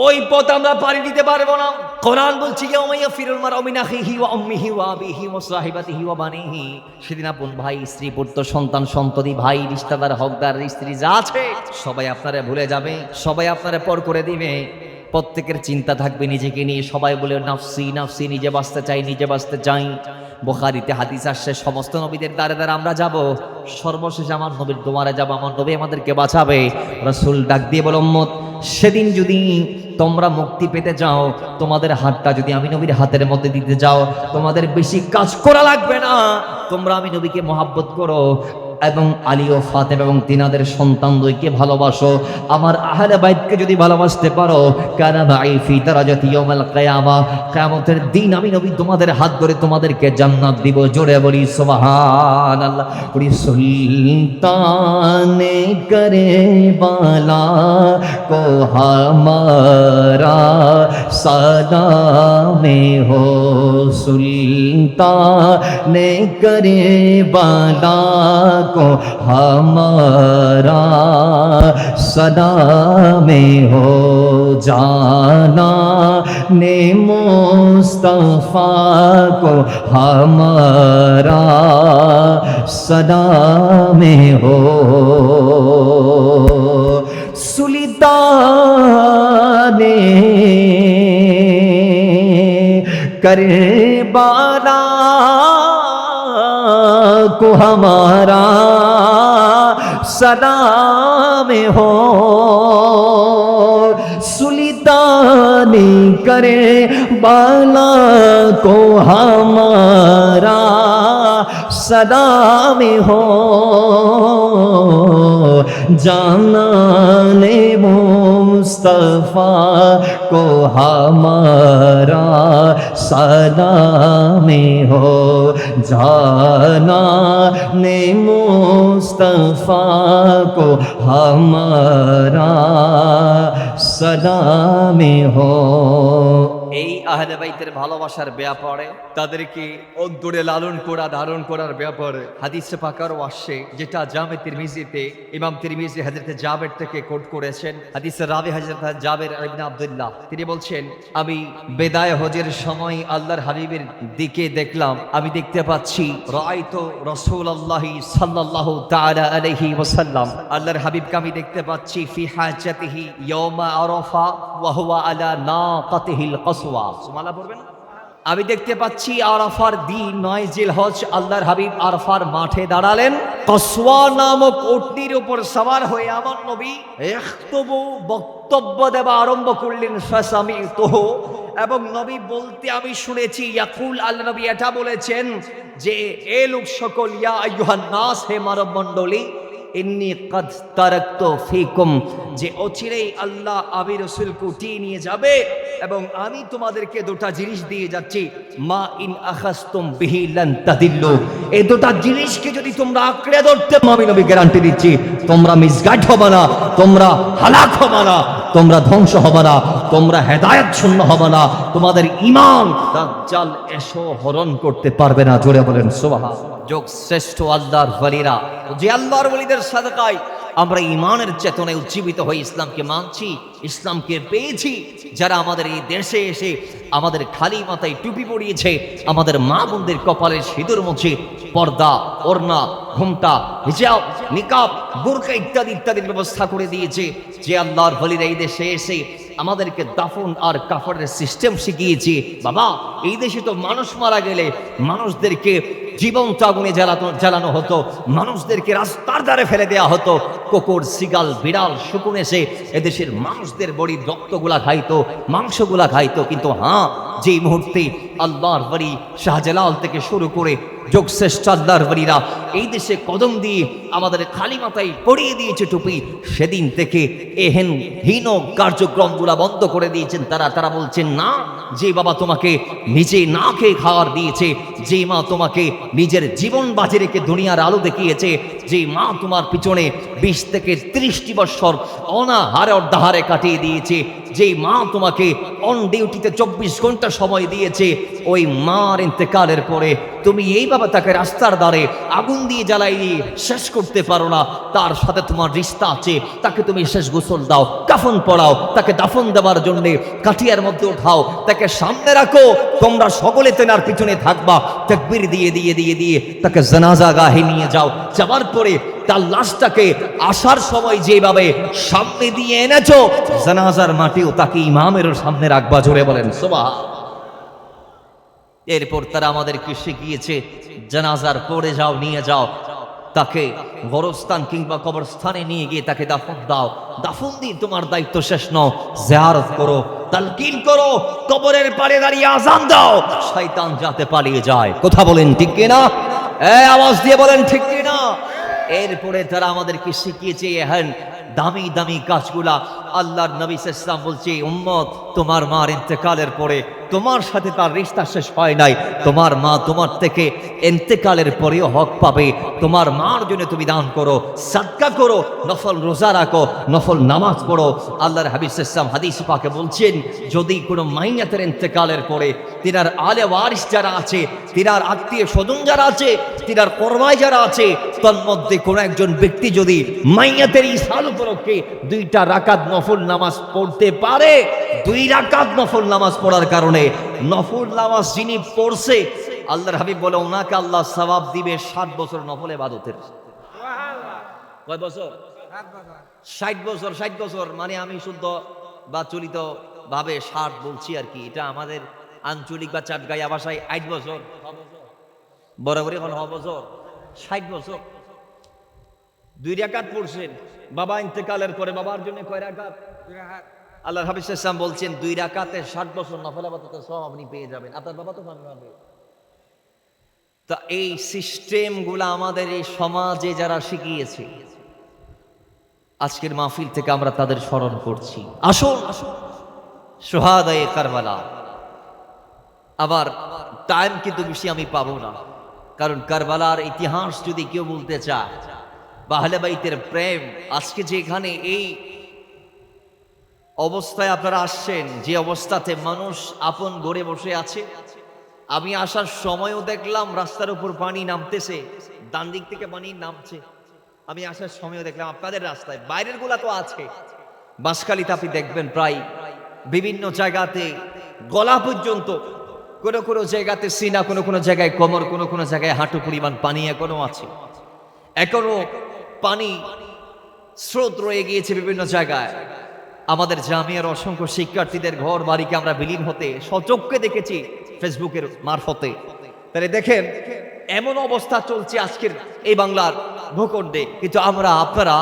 ওই পথ আমরা পাড়ি দিতে পারবো না। কোরআন বলছে ইয়াউমা ইয়াফিরুল মারউ মিন আখিহি ওয়া উম্মিহি ওয়া আবিহি ওয়া সাহিবাতিহি ওয়া বানিহি। সেদিন আপন ভাই, স্ত্রী, পুত্র, সন্তান, সন্ততি, ভাই, রিশতেদার, হকদার, স্ত্রী যা আছে সবাই আপনারা ভুলে যাবে, সবাই আপনারা পর করে দিবে। প্রত্যেকের চিন্তা থাকবে নিজেকে নিয়ে। সবাই বলে নাফসি নাফসি, নিজে বাঁচতে চাই, নিজে বাঁচতে চাই। বুখারীতে হাদিস আসছে সমস্ত নবীদের দ্বারে দ্বারে আমরা যাব, সর্বশেষ আমার নবীর দুয়ারে যাব, আমার নবী আমাদেরকে বাঁচাবে। রাসূল ডাক দিয়ে বলে, উম্মত, সেদিন যদি তোমরা মুক্তি পেতে যাও, তোমাদের হাতটা যদি আমি নবীর হাতের মধ্যে দিতে যাও, তোমাদের বেশি কাজ করা লাগবে না। তোমরা আমি নবীকে মহাব্বত করো এবং আলী ও ফাতেমা এবং তিনাদের সন্তান দুইকে ভালোবাসো। আমার আহলে বাইতকে যদি ভালোবাসতে পারো, কানা মাই ফি দারাজাতি ইয়াউমাল কিয়ামা, কিয়ামতের দিন আমি নবী তোমাদের হাত ধরে তোমাদেরকে জান্নাত দিব। জোরে বলি সুবহানাল্লাহ। বলি সুলতানে করে বালা কো হামারা সালামে হো, সুলতানে করে বালা को हमारा सलामे हो, जाना ने मुस्तफा को हमारा सलामे हो। सुल्ताने करबला को हमारा सलाम हो, सुल्तानी करे बाला को हमारा सलाम हो, जानाने मुस्तफा को हमारा सलाम हो, जानाने मुस्तफा को हमारा सलाम हो। এই আহলে বাইতের ভালোবাসার ব্যাপারে, তাদেরকে অন্তরে লালন করা, ধারণ করার ব্যাপারে হাদিসে পাকারও আসছে, যেটা জামে তিরমিজিতে ইমাম তিরমিজি হযরত জাবের থেকে কোট করেছেন। হাদিসের রাবি হযরত জাবের ইবনে আব্দুল্লাহ, তিনি বলছেন, আমি বিদায় হজের সময় আল্লাহর হাবিবের দিকে দেখলাম, আমি দেখতে পাচ্ছি রাআইতু রাসূলুল্লাহি সাল্লাল্লাহু তাআলা আলাইহি ওয়াসাল্লাম, আল্লাহর হাবিবকে আমি দেখতে পাচ্ছি ফি হাজাতিহি ইয়াউমা আরাফা ওয়া হুয়া আলা নাকাতিহিল কসওয়া। সুবহানাল্লাহ পড়বেন। আমি দেখতে পাচ্ছি আরাফার দিন 9 জিলহজ আল্লাহর হাবিব আরাফার মাঠে দাঁড়ালেন, কসওয়া নামক উটনির উপর সওয়ার হয়ে আমার নবী ইখতুবু, বক্তব্য দেওয়া আরম্ভ করলেন। ফাসামিতুহু, এবং নবী বলতে আমি শুনেছি, ইয়াকুল, আল্লাহ নবী এটা বলেছেন যে এ লোক সকল, ইয়া আইয়ুহান নাস, হে মানব মণ্ডলী, ইন্নী কাদ তারাকতু ফীকুম, যে অচিরেই আল্লাহ আমি রাসূলকে উঠিয়ে নিয়ে যাবে এবং আমি তোমাদেরকে দুটা জিনিস দিয়ে যাচ্ছি, মা ইন আখাযতুম বিহি লান তাদিল্লু, এই দুটা জিনিসকে যদি তোমরা আঁকড়ে ধরতে, আমি নবী গ্যারান্টি দিচ্ছি, তোমরা মিসগাইড হবে না, তোমরা হালাক হবে না, তোমরা ধ্বংস হবে না, তোমরা হেদায়েত শূন্য হবে না, তোমাদের ঈমান দাজ্জাল এসো হরণ করতে পারবে না। জোরে বলেন সুবহানাল্লাহ। যোগ শ্রেষ্ঠ আল্লাহর ওয়ালিরা, যে আল্লাহর ওয়ালিদের সাদকায় আমরা ঈমানের চেতনায় উজ্জীবিত হয়ে ইসলামকে মানছি, ইসলামকে পেয়েছি, যারা আমাদের এই দেশে এসে আমাদের খালি মাথায় টুপি পরিয়েছে, আমাদের মা বোনদের কপালে সিঁদুর মুছে পর্দা, ওড়না, ঘোমটা, হিজাব, নিকাব, বোরকা ইত্যাদি ইত্যাদির ব্যবস্থা করে দিয়েছে, যে আল্লাহর ওয়ালিরা এই দেশে এসে আমাদেরকে দাফন আর কাফনের সিস্টেম শিখিয়েছে। বাবা, এই দেশে তো মানুষ মারা গেলে মানুষদেরকে জীবন্ত আগুনে জ্বালানো হতো, মানুষদেরকে রাস্তার ধারে ফেলে দেওয়া হতো, কুকুর, সিগাল, বিড়াল, শকুন এসে এদেশের মানুষদের বড়ি রক্তগুলা খাইতো, মাংসগুলা খাইতো। কিন্তু হ্যাঁ, যেই মুহূর্তে আল্লাহর ওয়ালি শাহজালাল থেকে শুরু করে যোগশ্রেষ্ঠ আল্লাহর ওয়ালিরা এই দেশে কদম দিয়ে আমাদের খালি মাথায় পরিয়ে দিয়েছে টুপি, সেদিন থেকে এহেন হীন কার্যক্রমগুলা বন্ধ করে দিয়েছেন তারা বলছেন, না, যে বাবা তোমাকে নিজে না খেয়ে খাওয়ার দিয়েছে, যে মা তোমাকে নিজের জীবন বাজি রেখে দুনিয়ার আলো দেখিয়েছে, যে মা তোমার পিছনে 20 থেকে 30টি বছর অনাহারে অর্ধাহারে কাটিয়ে দিয়েছে, যেই মা তোমাকে অন ডিউটিতে 24 ঘন্টা সময় দিয়েছে, ওই মার ইন্তেকালের পরে তুমি এইভাবে তাকে রাস্তার ধারে আগুন দিয়ে জ্বালাই দিয়ে শেষ করতে পারো না। তার সাথে তোমার রিশতা আছে, তাকে তুমি শেষ গোসল দাও, কাফন পরাও, তাকে দাফন দেওয়ার জন্য কাঠিয়ার মধ্যে উঠাও, তাকে সামনে রাখো, তোমরা সকলে তেনার পিছনে থাকবা, তাকবীর দিয়ে দিয়ে দিয়ে দিয়ে তাকে জানাজা গাহে নিয়ে যাও। যাওয়ার পরে তার লাশটাকে আসার সময় যেভাবে সামনে দিয়ে এনেছো, জানাজার মাটিও তাকে ইমামের সামনে রাখবা। জোরে বলেন সুবহান। এরপর তারা আমাদেরকে শিখিয়েছে জানাজার পরে যাও, নিয়ে যাও, তাকে গোরস্থান কিংবা কবরস্থানে নিয়ে গিয়ে তাকে দাফন দাও। দাফন দিয়ে তোমার দায়িত্ব শেষ নাও, জিয়ারত করো, তালকিন করো, কবরের পাড়ে দাঁড়িয়ে আযান দাও, শয়তান যাতে পালিয়ে যায়। কথা বলেন ঠিক কিনা? আওয়াজ দিয়ে বলেন ঠিক কিনা? এরপরে তারা আমাদেরকে শিখিয়েছে এখন দামি দামি কাজগুলা। আল্লাহর নবী সাল্লাল্লাহু আলাইহি ওয়াসাল্লাম বলছে, উম্মত, তোমার মার ইন্তেকালের পরে তোমার সাথে তার রিশতা শেষ হয় নাই, তোমার মা তোমার থেকে ইন্তেকালের পরেও হক পাবে। তোমার মার জন্য তুমি দান করো, সাদকা করো, নফল রোজা রাখো, নফল নামাজ পড়ো। আল্লাহর হাবিব সাল্লাল্লাহু আলাইহি ওয়াসাল্লাম হাদিস পাকে বলছেন, যদি কোনো মাইয়াতের ইন্তেকালের পরে তিনার আলে ওয়ারিস যারা আছে, তিনার আত্মীয় স্বজন যারা আছে, তিনার কর্মায় যারা আছে, তার মধ্যে কোনো একজন ব্যক্তি যদি মাইয়াতের ইসাল উপলক্ষে 2টা রাকাত নফল নামাজ পড়তে পারে, 2 রাকাত নফল নামাজ পড়ার কারণে, নফল নামাজ যিনি পড়ছে, আল্লাহর হাবিব বলে ওনাকে আল্লাহ সওয়াব দিবে 60 বছর নফল ইবাদতের। কয় বছর? 60 বছর। 60 বছর মানে আমি শুদ্ধ বা চলিত ভাবে 60 বলছি আর কি, এটা আমাদের আঞ্চলিক বা চাটগাঁয়া ভাষায় 8 বছর, বরাবরই এখন বছর 60 বছর। 2 রাকাত পড়ছেন, বাবা ইন্তেকালের পরে বাবার জন্য কয় রাকাত? 2 রাকাত। আল্লাহর হাবিব সাল্লাল্লাহু আলাইহি ওয়াসাল্লাম বলছেন 2 রাকাতে 60 বছর নফল ইবাদতের সওয়াব আপনি পেয়ে যাবেন। আপনার বাবা তো পাবে। তা এই সিস্টেমগুলো আমাদের এই সমাজে যারা শিখিয়েছে, আজকের মাহফিল থেকে আমরা তাদের স্মরণ করছি। আসুন শুহাদায়ে কারবালা। আবার টাইম কিন্তু বেশি আমি পাবো না, কারণ কারবালার ইতিহাস যদি কেউ বলতে চায় বা আহলে বাইতের প্রেম, আজকে যেখানে এই অবস্থায় আপনারা আসছেন, যে অবস্থাতে মানুষ আপন ঘরে বসে আছে, আমি আসার সময়ও দেখলাম রাস্তার উপর পানি নামতেছে, ডান দিক থেকে পানি নামছে। আমি আসার সময়ও দেখলাম আপনাদের রাস্তায়, বাইরের গুলা তো আছে, বাঁশখালীতে আপনি দেখবেন প্রায় বিভিন্ন জায়গাতে গলা পর্যন্ত, কোনো কোনো জায়গাতে সিনা, কোনো কোনো জায়গায় কোমর, কোনো কোনো জায়গায় হাঁটু পরিমাণ পানি এখনো আছে। এখনো পানি স্রোত রয়ে গিয়েছে বিভিন্ন জায়গায়। আমাদের জামিয়ার অসংখ্য শিক্ষার্থীদের ঘর বাড়িকে আমরা বিলীন হতে সচক্ষে দেখেছি ফেসবুকের মারফতে। তাহলে দেখেন এমন অবস্থা চলছে আজকের এই বাংলার ভূখণ্ডে, কিন্তু আমরা আপনারা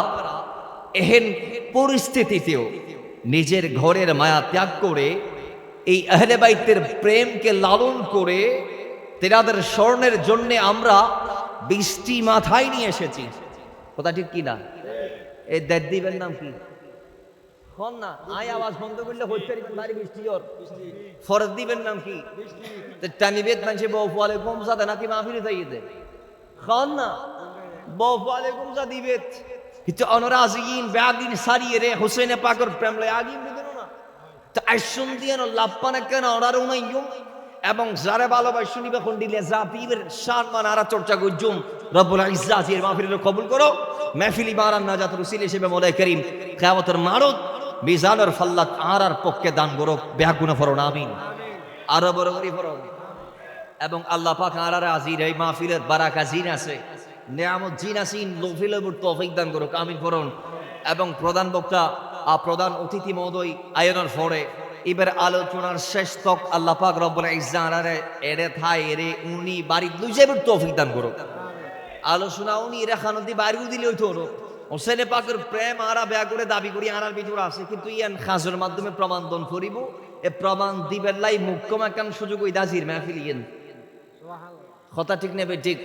এহেন পরিস্থিতিতেও নিজের ঘরের মায়া ত্যাগ করে এই আহলে বাইতের প্রেমকে লালন করে তেনাদের স্মরণের জন্য আমরা বৃষ্টি মাথায় নিয়ে এসেছি। কথা ঠিক কিনা? এই দেড় দিবের নাম কি? খন না আয় আওয়াজ বন্ধ করলে হচ্ছে ভারী বৃষ্টি ওর। ফরজ দিবের নাম কি? টানিবেদ মানুষে বউ ওয়ালাইকুম সালাম নাকি মাহফিলে যাইতে খন না বউ ওয়ালাইকুম সালাম দিবেত, কিন্তু অনরাজিন ব্যাগিন সারিয়ে রে হোসেনে পাকর প্রেম লয় আগিন দিবেন না। তো আইসুন দিয়ে লাপ্পানে কেন অনার উনাইয়ুম এবং যারা ভালোবাসা নিবে কোন দিলে জাতির সম্মান আর চর্চা গুজুম রব্বুল ইজ্জাতের মাহফিলে কবুল করো। মাহফিলি বারান নাজাত রসুল হিসেবে মওলাই করিম কিয়ামতের মারদ মিজানের ফাল্লাত আর পক্ষে দান করো, বেগুনা ফরন আমিন। আরো বড় করে ফরন। এবং আল্লাহ পাক আর আজির এই মাহফিলের বারাকা জিন আছে, নিয়ামত জিন আসিন লৌফিলের তৌফিক দান করো, আমিন ফরন। এবং প্রধান বক্তা প্রধান অতিথি মহোদয় আয়োজনের পরে এবার আলোচনার শেষ তক আল্লাহ পাক রব্বুল ইজ্জাত এরে থাই এরে উনি বাড়ি লই যাবে তৌফিক দান করো। আলোচনা উনি এরা খানতি বাড়িও দিলে হইতো হোসেনে পাকের প্রেম আরা বেয়া করে দাবি করি আনার ভিতরে আছে, কিন্তু ইয়ান খাজের মাধ্যমে প্রমাণ দন করিব। এ প্রমাণ দিবেন লাই মুখ্যম একখান সুযোগ ওই দাজির মাহফিল ইয়েন। কথা ঠিক নেবে ঠিক।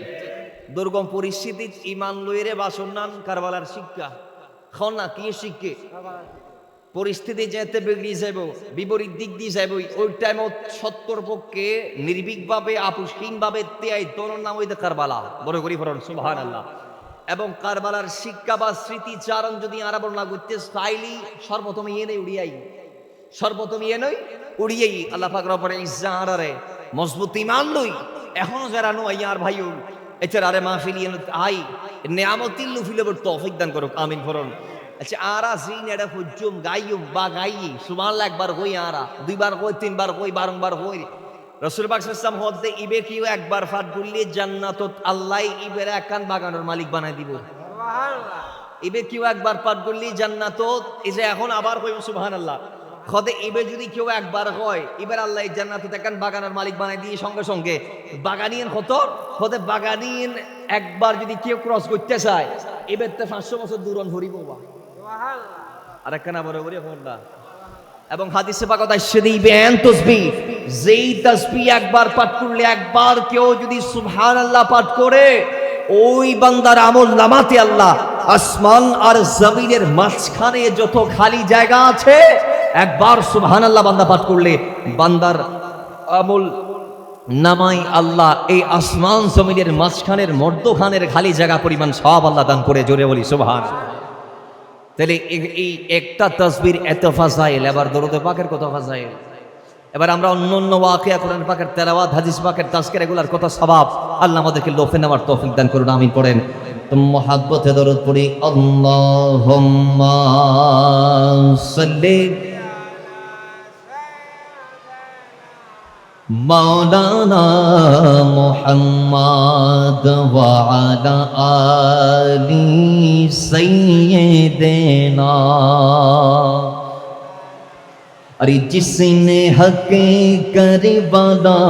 দুর্গম পরিস্থিতি ইমান লইরে বাসন্নান কারবালার শিক্ষা খন না কি শিক্ষে পরিস্থিতি যেতে বিগড়ি যাব, বিপরীত দিক দিয়ে যাব, ওই টাইমত সত্তর পক্ষে নির্ভীকভাবে আপুষ্হীনভাবে ত্যায় তোর নাম ওই কারবালা বড় করি ফরন সুবহানাল্লাহ। এবং কারবালার শিক্ষা বা স্মৃতিচারণ যদি আরা বর্ণনা করতে চাইলি সর্বপ্রথম এনে উড়িয়াই সর্বপ্রথম ইয়ে নই উড়িয়েই আল্লাহ পাক রব্বুল ইজ্জা আরারে মজবুত ইমান লই এখনো যারা নো ইয়ার ভাইও এছাড়া আরে মাহফিল ইয়ে আই নিয়ামতিল্লু ফিলেবর তৌফিক দান করুক আমিন ফরন আচ্ছা আরা জিন এডা ফুজুম গাইয়ুম বা গাইয়ি সুবহানাল্লাহ একবার কই আরা দুইবার কই তিনবার কই বারংবার কই রাসূল পাক সাল্লাল্লাহু আলাইহি ওয়াসাল্লাম হদে ইবে কিও একবার ফাত গুললি জান্নাতত আল্লাহ ইবের একখান বাগানের মালিক বানাই দিব সুবহানাল্লাহ ইবে কিও একবার ফাত গুললি জান্নাতত এই যে এখন আবার কই সুবহানাল্লাহ খদে ইবে যদি কেউ একবার হয় এবার আল্লাহ এই জান্নাতত একখান বাগানের মালিক বানাই দিয়ে সঙ্গে সঙ্গে বাগানিয়ান খতর খদে বাগানিয়ান একবার যদি কেউ ক্রস করতে চায় এবার তো 500 বছর দূরন ভরিব সুবহানাল্লাহ আরেকখানা বরাবরই কোনটা এবং হাদিসে পাকত আসছে দিবেন তাসবিহ যেই তাসবিহ একবার পাঠ করলে একবার কেউ যদি সুবহানাল্লাহ পাঠ করে ওই বান্দার আমল নামাতে আল্লাহ আসমান আর জমিনের মাঝখানে যত খালি জায়গা আছে একবার সুবহানাল্লাহ বান্দা পাঠ করলে বান্দার আমল নামাই আল্লাহ এই আসমান জমিনের মাঝখানের মধ্যখানের খালি জায়গা পরিমাণ সব আল্লাহ দান করে জোরে বলি সুবহানাল্লাহ তাহলে এই একটা তাসবির এত ফাজাইল এবার দরুদ পাকের কত ফাজাইল এবার আমরা অন্য অন্য ওয়াকিয়া কোরআন পাকের তেলাওয়াত হাদিস পাকের তাজকির এগুলার কত সওয়াব আল্লাহ আমাদেরকে লোফে নেওয়ার তৌফিক দান করুন আমিন পড়েন তো মুহাব্বতে দরুদ পড়ি আল্লাহুম্মা সাল্লি মাওলানা মুহাম্মদ ওয়া আলা আলি সাইয়্যিদিনা अरे जिसने हक करबला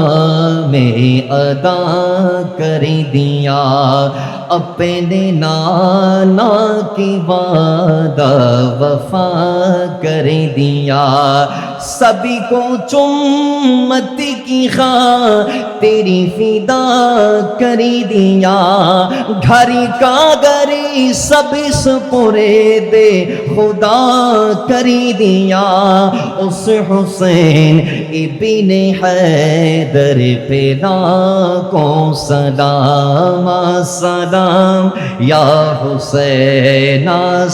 में अदा कर दिया अपने नाना की वादा वफा कर दिया सभी को चुम्मत की खा तेरी फिदा कर दिया घर का गरी सब सुपुरे दे खुदा कर दिया उस हुसैन इब्ने हैदर पे लाखों सलाम सलाम या हुसैन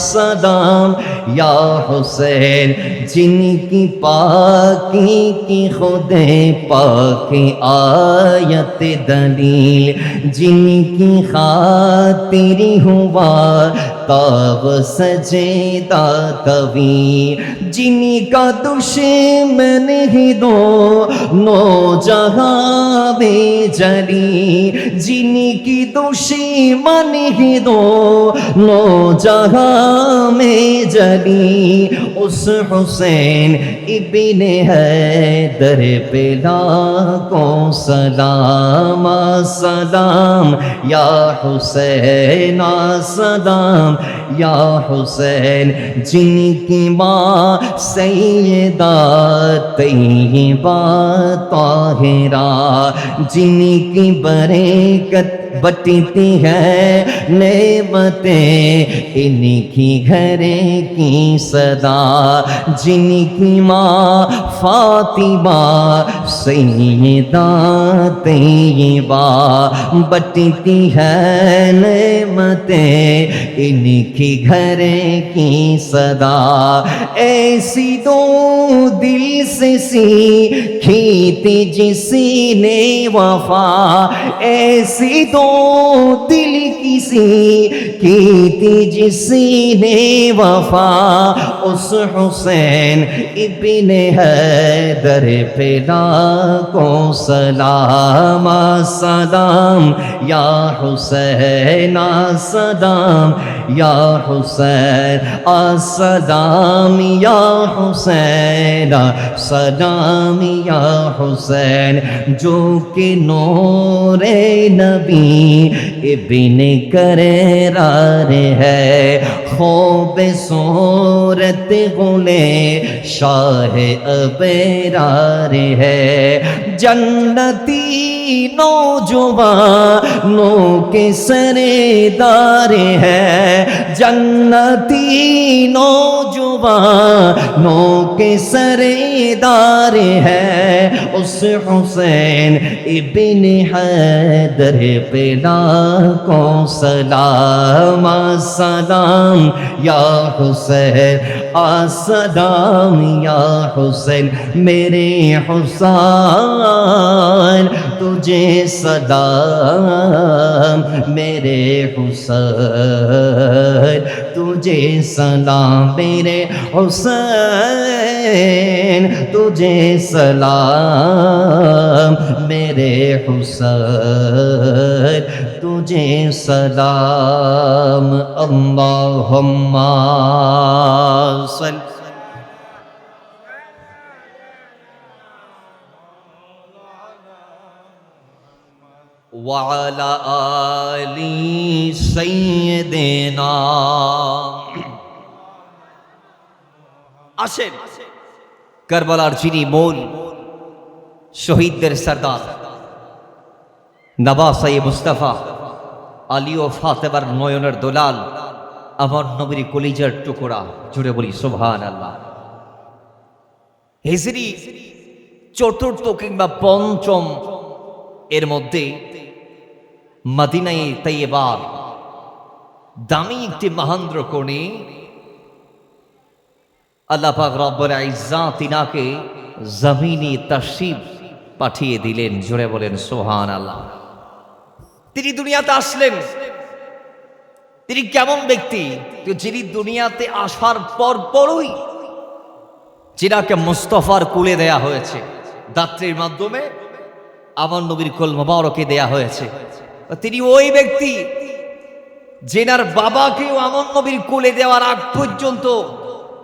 सलाम या हुसैन जिनकी पाकी की खुदे पाक आयत दलील जिनकी खातिर हुआ ताब सजेदा तवी जिनका दुश्मन ही दो नो जहां में जली जिनकी दुश्मन ही दो नो जहां में जली उस हुसैन इब्ने हैदर पे लाखों सलाम सलाम या हुसैन सलाम या हुसैन जिनकी माँ सैयदा तैयबा ताहिरा जिनकी बरकत बटती है नेमतें इनकी घरे की सदा जिनकी माँ फातिमा सैयदा तैयबा बटती है नेमतें इनकी घरे की सदा ऐसी दो दिल से सीखी थी जिसने वफा ऐसी दो दिल किसी की थी जिसने वफा उस हुसैन इब्ने हैदर पे लाखों सलाम सलाम या हुसैन सलाम या हुसैन अस्सलाम या हुसैन सलाम या हुसैन जो कि नूरे नबी इब्ने करार है खूब सूरत गुले शाह अबरार है जन्नती नौजवानों के सरेदार है जन्नती नौजवान जवानों के सरेदार है उस हुसैन इब्ने हैदर पे लाखों सलाम सलाम या हुसैन अस्सलाम या हुसैन मेरे हुसैन तुझे सलाम मेरे हुसैन तुझे सलाम मेरे हुसैन तुझे सलाम मेरे हुसैन तुझे सलाम अल्लाहुम्मा सल्ल वअला आली सय्यिदिना। আসেন কারবালার যিনি মূল শহীদদের সরদার নবাসায়ে মুস্তাফা আলী ও ফাতেমার নয়নের দোলাল আমার নবীর কলিজার টুকরা, জুড়ে বলি সুবহানাল্লাহ। হিজরি চতুর্থ কিংবা পঞ্চম এর মধ্যে মদিনায়ে তাইয়্যিবার দামি একটি মহেন্দ্র কোণে আল্লাহ পাক রব্বুল ইজ্জাত তিনাকে জমিনে তাশরীফ পাঠিয়ে দিলেন, জোরে বলেন সুবহানাল্লাহ। তিনি দুনিয়াতে আসলেন, তিনি কেমন ব্যক্তি? যিনি দুনিয়াতে আসার পরই যিনাকে মুস্তাফার কুলে দেয়া হয়েছে, দাত্রীর মাধ্যমে আমার নবীর কোল মোবারকে দেয়া হয়েছে। তিনি ওই ব্যক্তি যেনার বাবাকেও আমার নবীর কোলে দেওয়ার আগ পর্যন্ত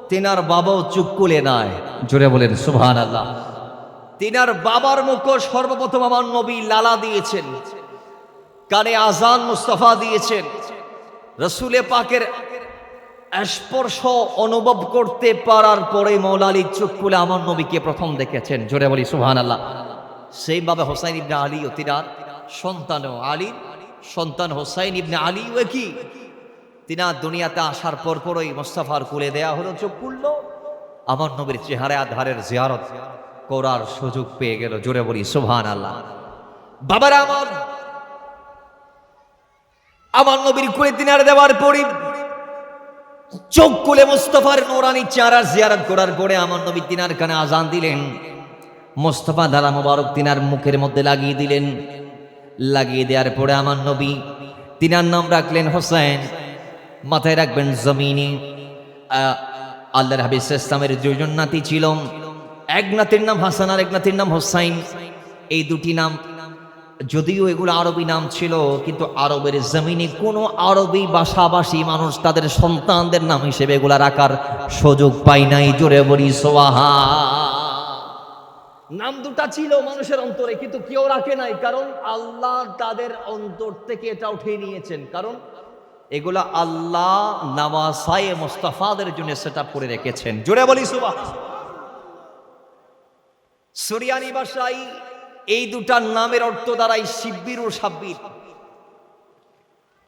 তেনার বাবাও চুপ কোলে নাই, জোরে বলেন সুবহানাল্লাহ। তেনার বাবার মুখে সর্বপ্রথম আমার নবী লালা দিয়েছেন, কানে আজান মুস্তাফা দিয়েছেন। রসুলে পাকের স্পর্শ অনুভব করতে পারার পরে মৌলা আলী চুপ কোলে আমার নবীকে প্রথম দেখেছেন, জোরে বলি সুবহানাল্লাহ। সেইভাবে হোসাইন ইবনে আলী ও তিনার সন্তান আলীর সন্তান হোসাইন ইবনে আলী ও কি তিনার দুনিয়াতে আসার পরই মুস্তাফার কুলে দেয়া হলো, চোখ খুলল, আমার নবীর চেহারা আধারের জিয়ারত করার সুযোগ পেয়ে গেল, জোরে বলি সুবহানাল্লাহ। বাবারা আমার নবীর কুলে তিনার দেওয়ার পরই চোখ খুলে মুস্তাফার নূরানি চেহারার জিয়ারত করার পরে আমার নবী তিনার কানে আজান দিলেন। মুস্তাফা ধারা মোবারক তিনার মুখের মধ্যে লাগিয়ে দিলেন। লাগিয়ে দেওয়ার পরে আমার নবী তিনার নাম রাখলেন হোসেন। মাথায় রাখবেন জমিনে আল্লাহর হাবিব ইসলামের দুজন নাতি ছিল, এক নাতির নাম হাসান আর এক নাতির নাম হোসাইন। এই দুটি নাম যদিও এগুলো আরবি নাম ছিল, কিন্তু আরবের জমিনে কোনো আরবি ভাষাভাষী মানুষ তাদের সন্তানদের নাম হিসেবে এগুলা রাখার সুযোগ পায় নাই, জোরে বলি সুবহান। নাম দুটা ছিল মানুষের অন্তরে, কিন্তু কেউ রাখে নাই, কারণ আল্লাহ তাদের অন্তর থেকে এটা উঠিয়ে নিয়েছেন। কারণ এগুলা আল্লাহ নওয়াসায়ে মুস্তাফাদের জন্য সেটআপ করে রেখেছেন, জোরে বলি সুবহান। সুরিয়ানি ভাষায় এই দুটা নামের অর্থ দাঁড়ায় শিব্বির ও সাব্বির।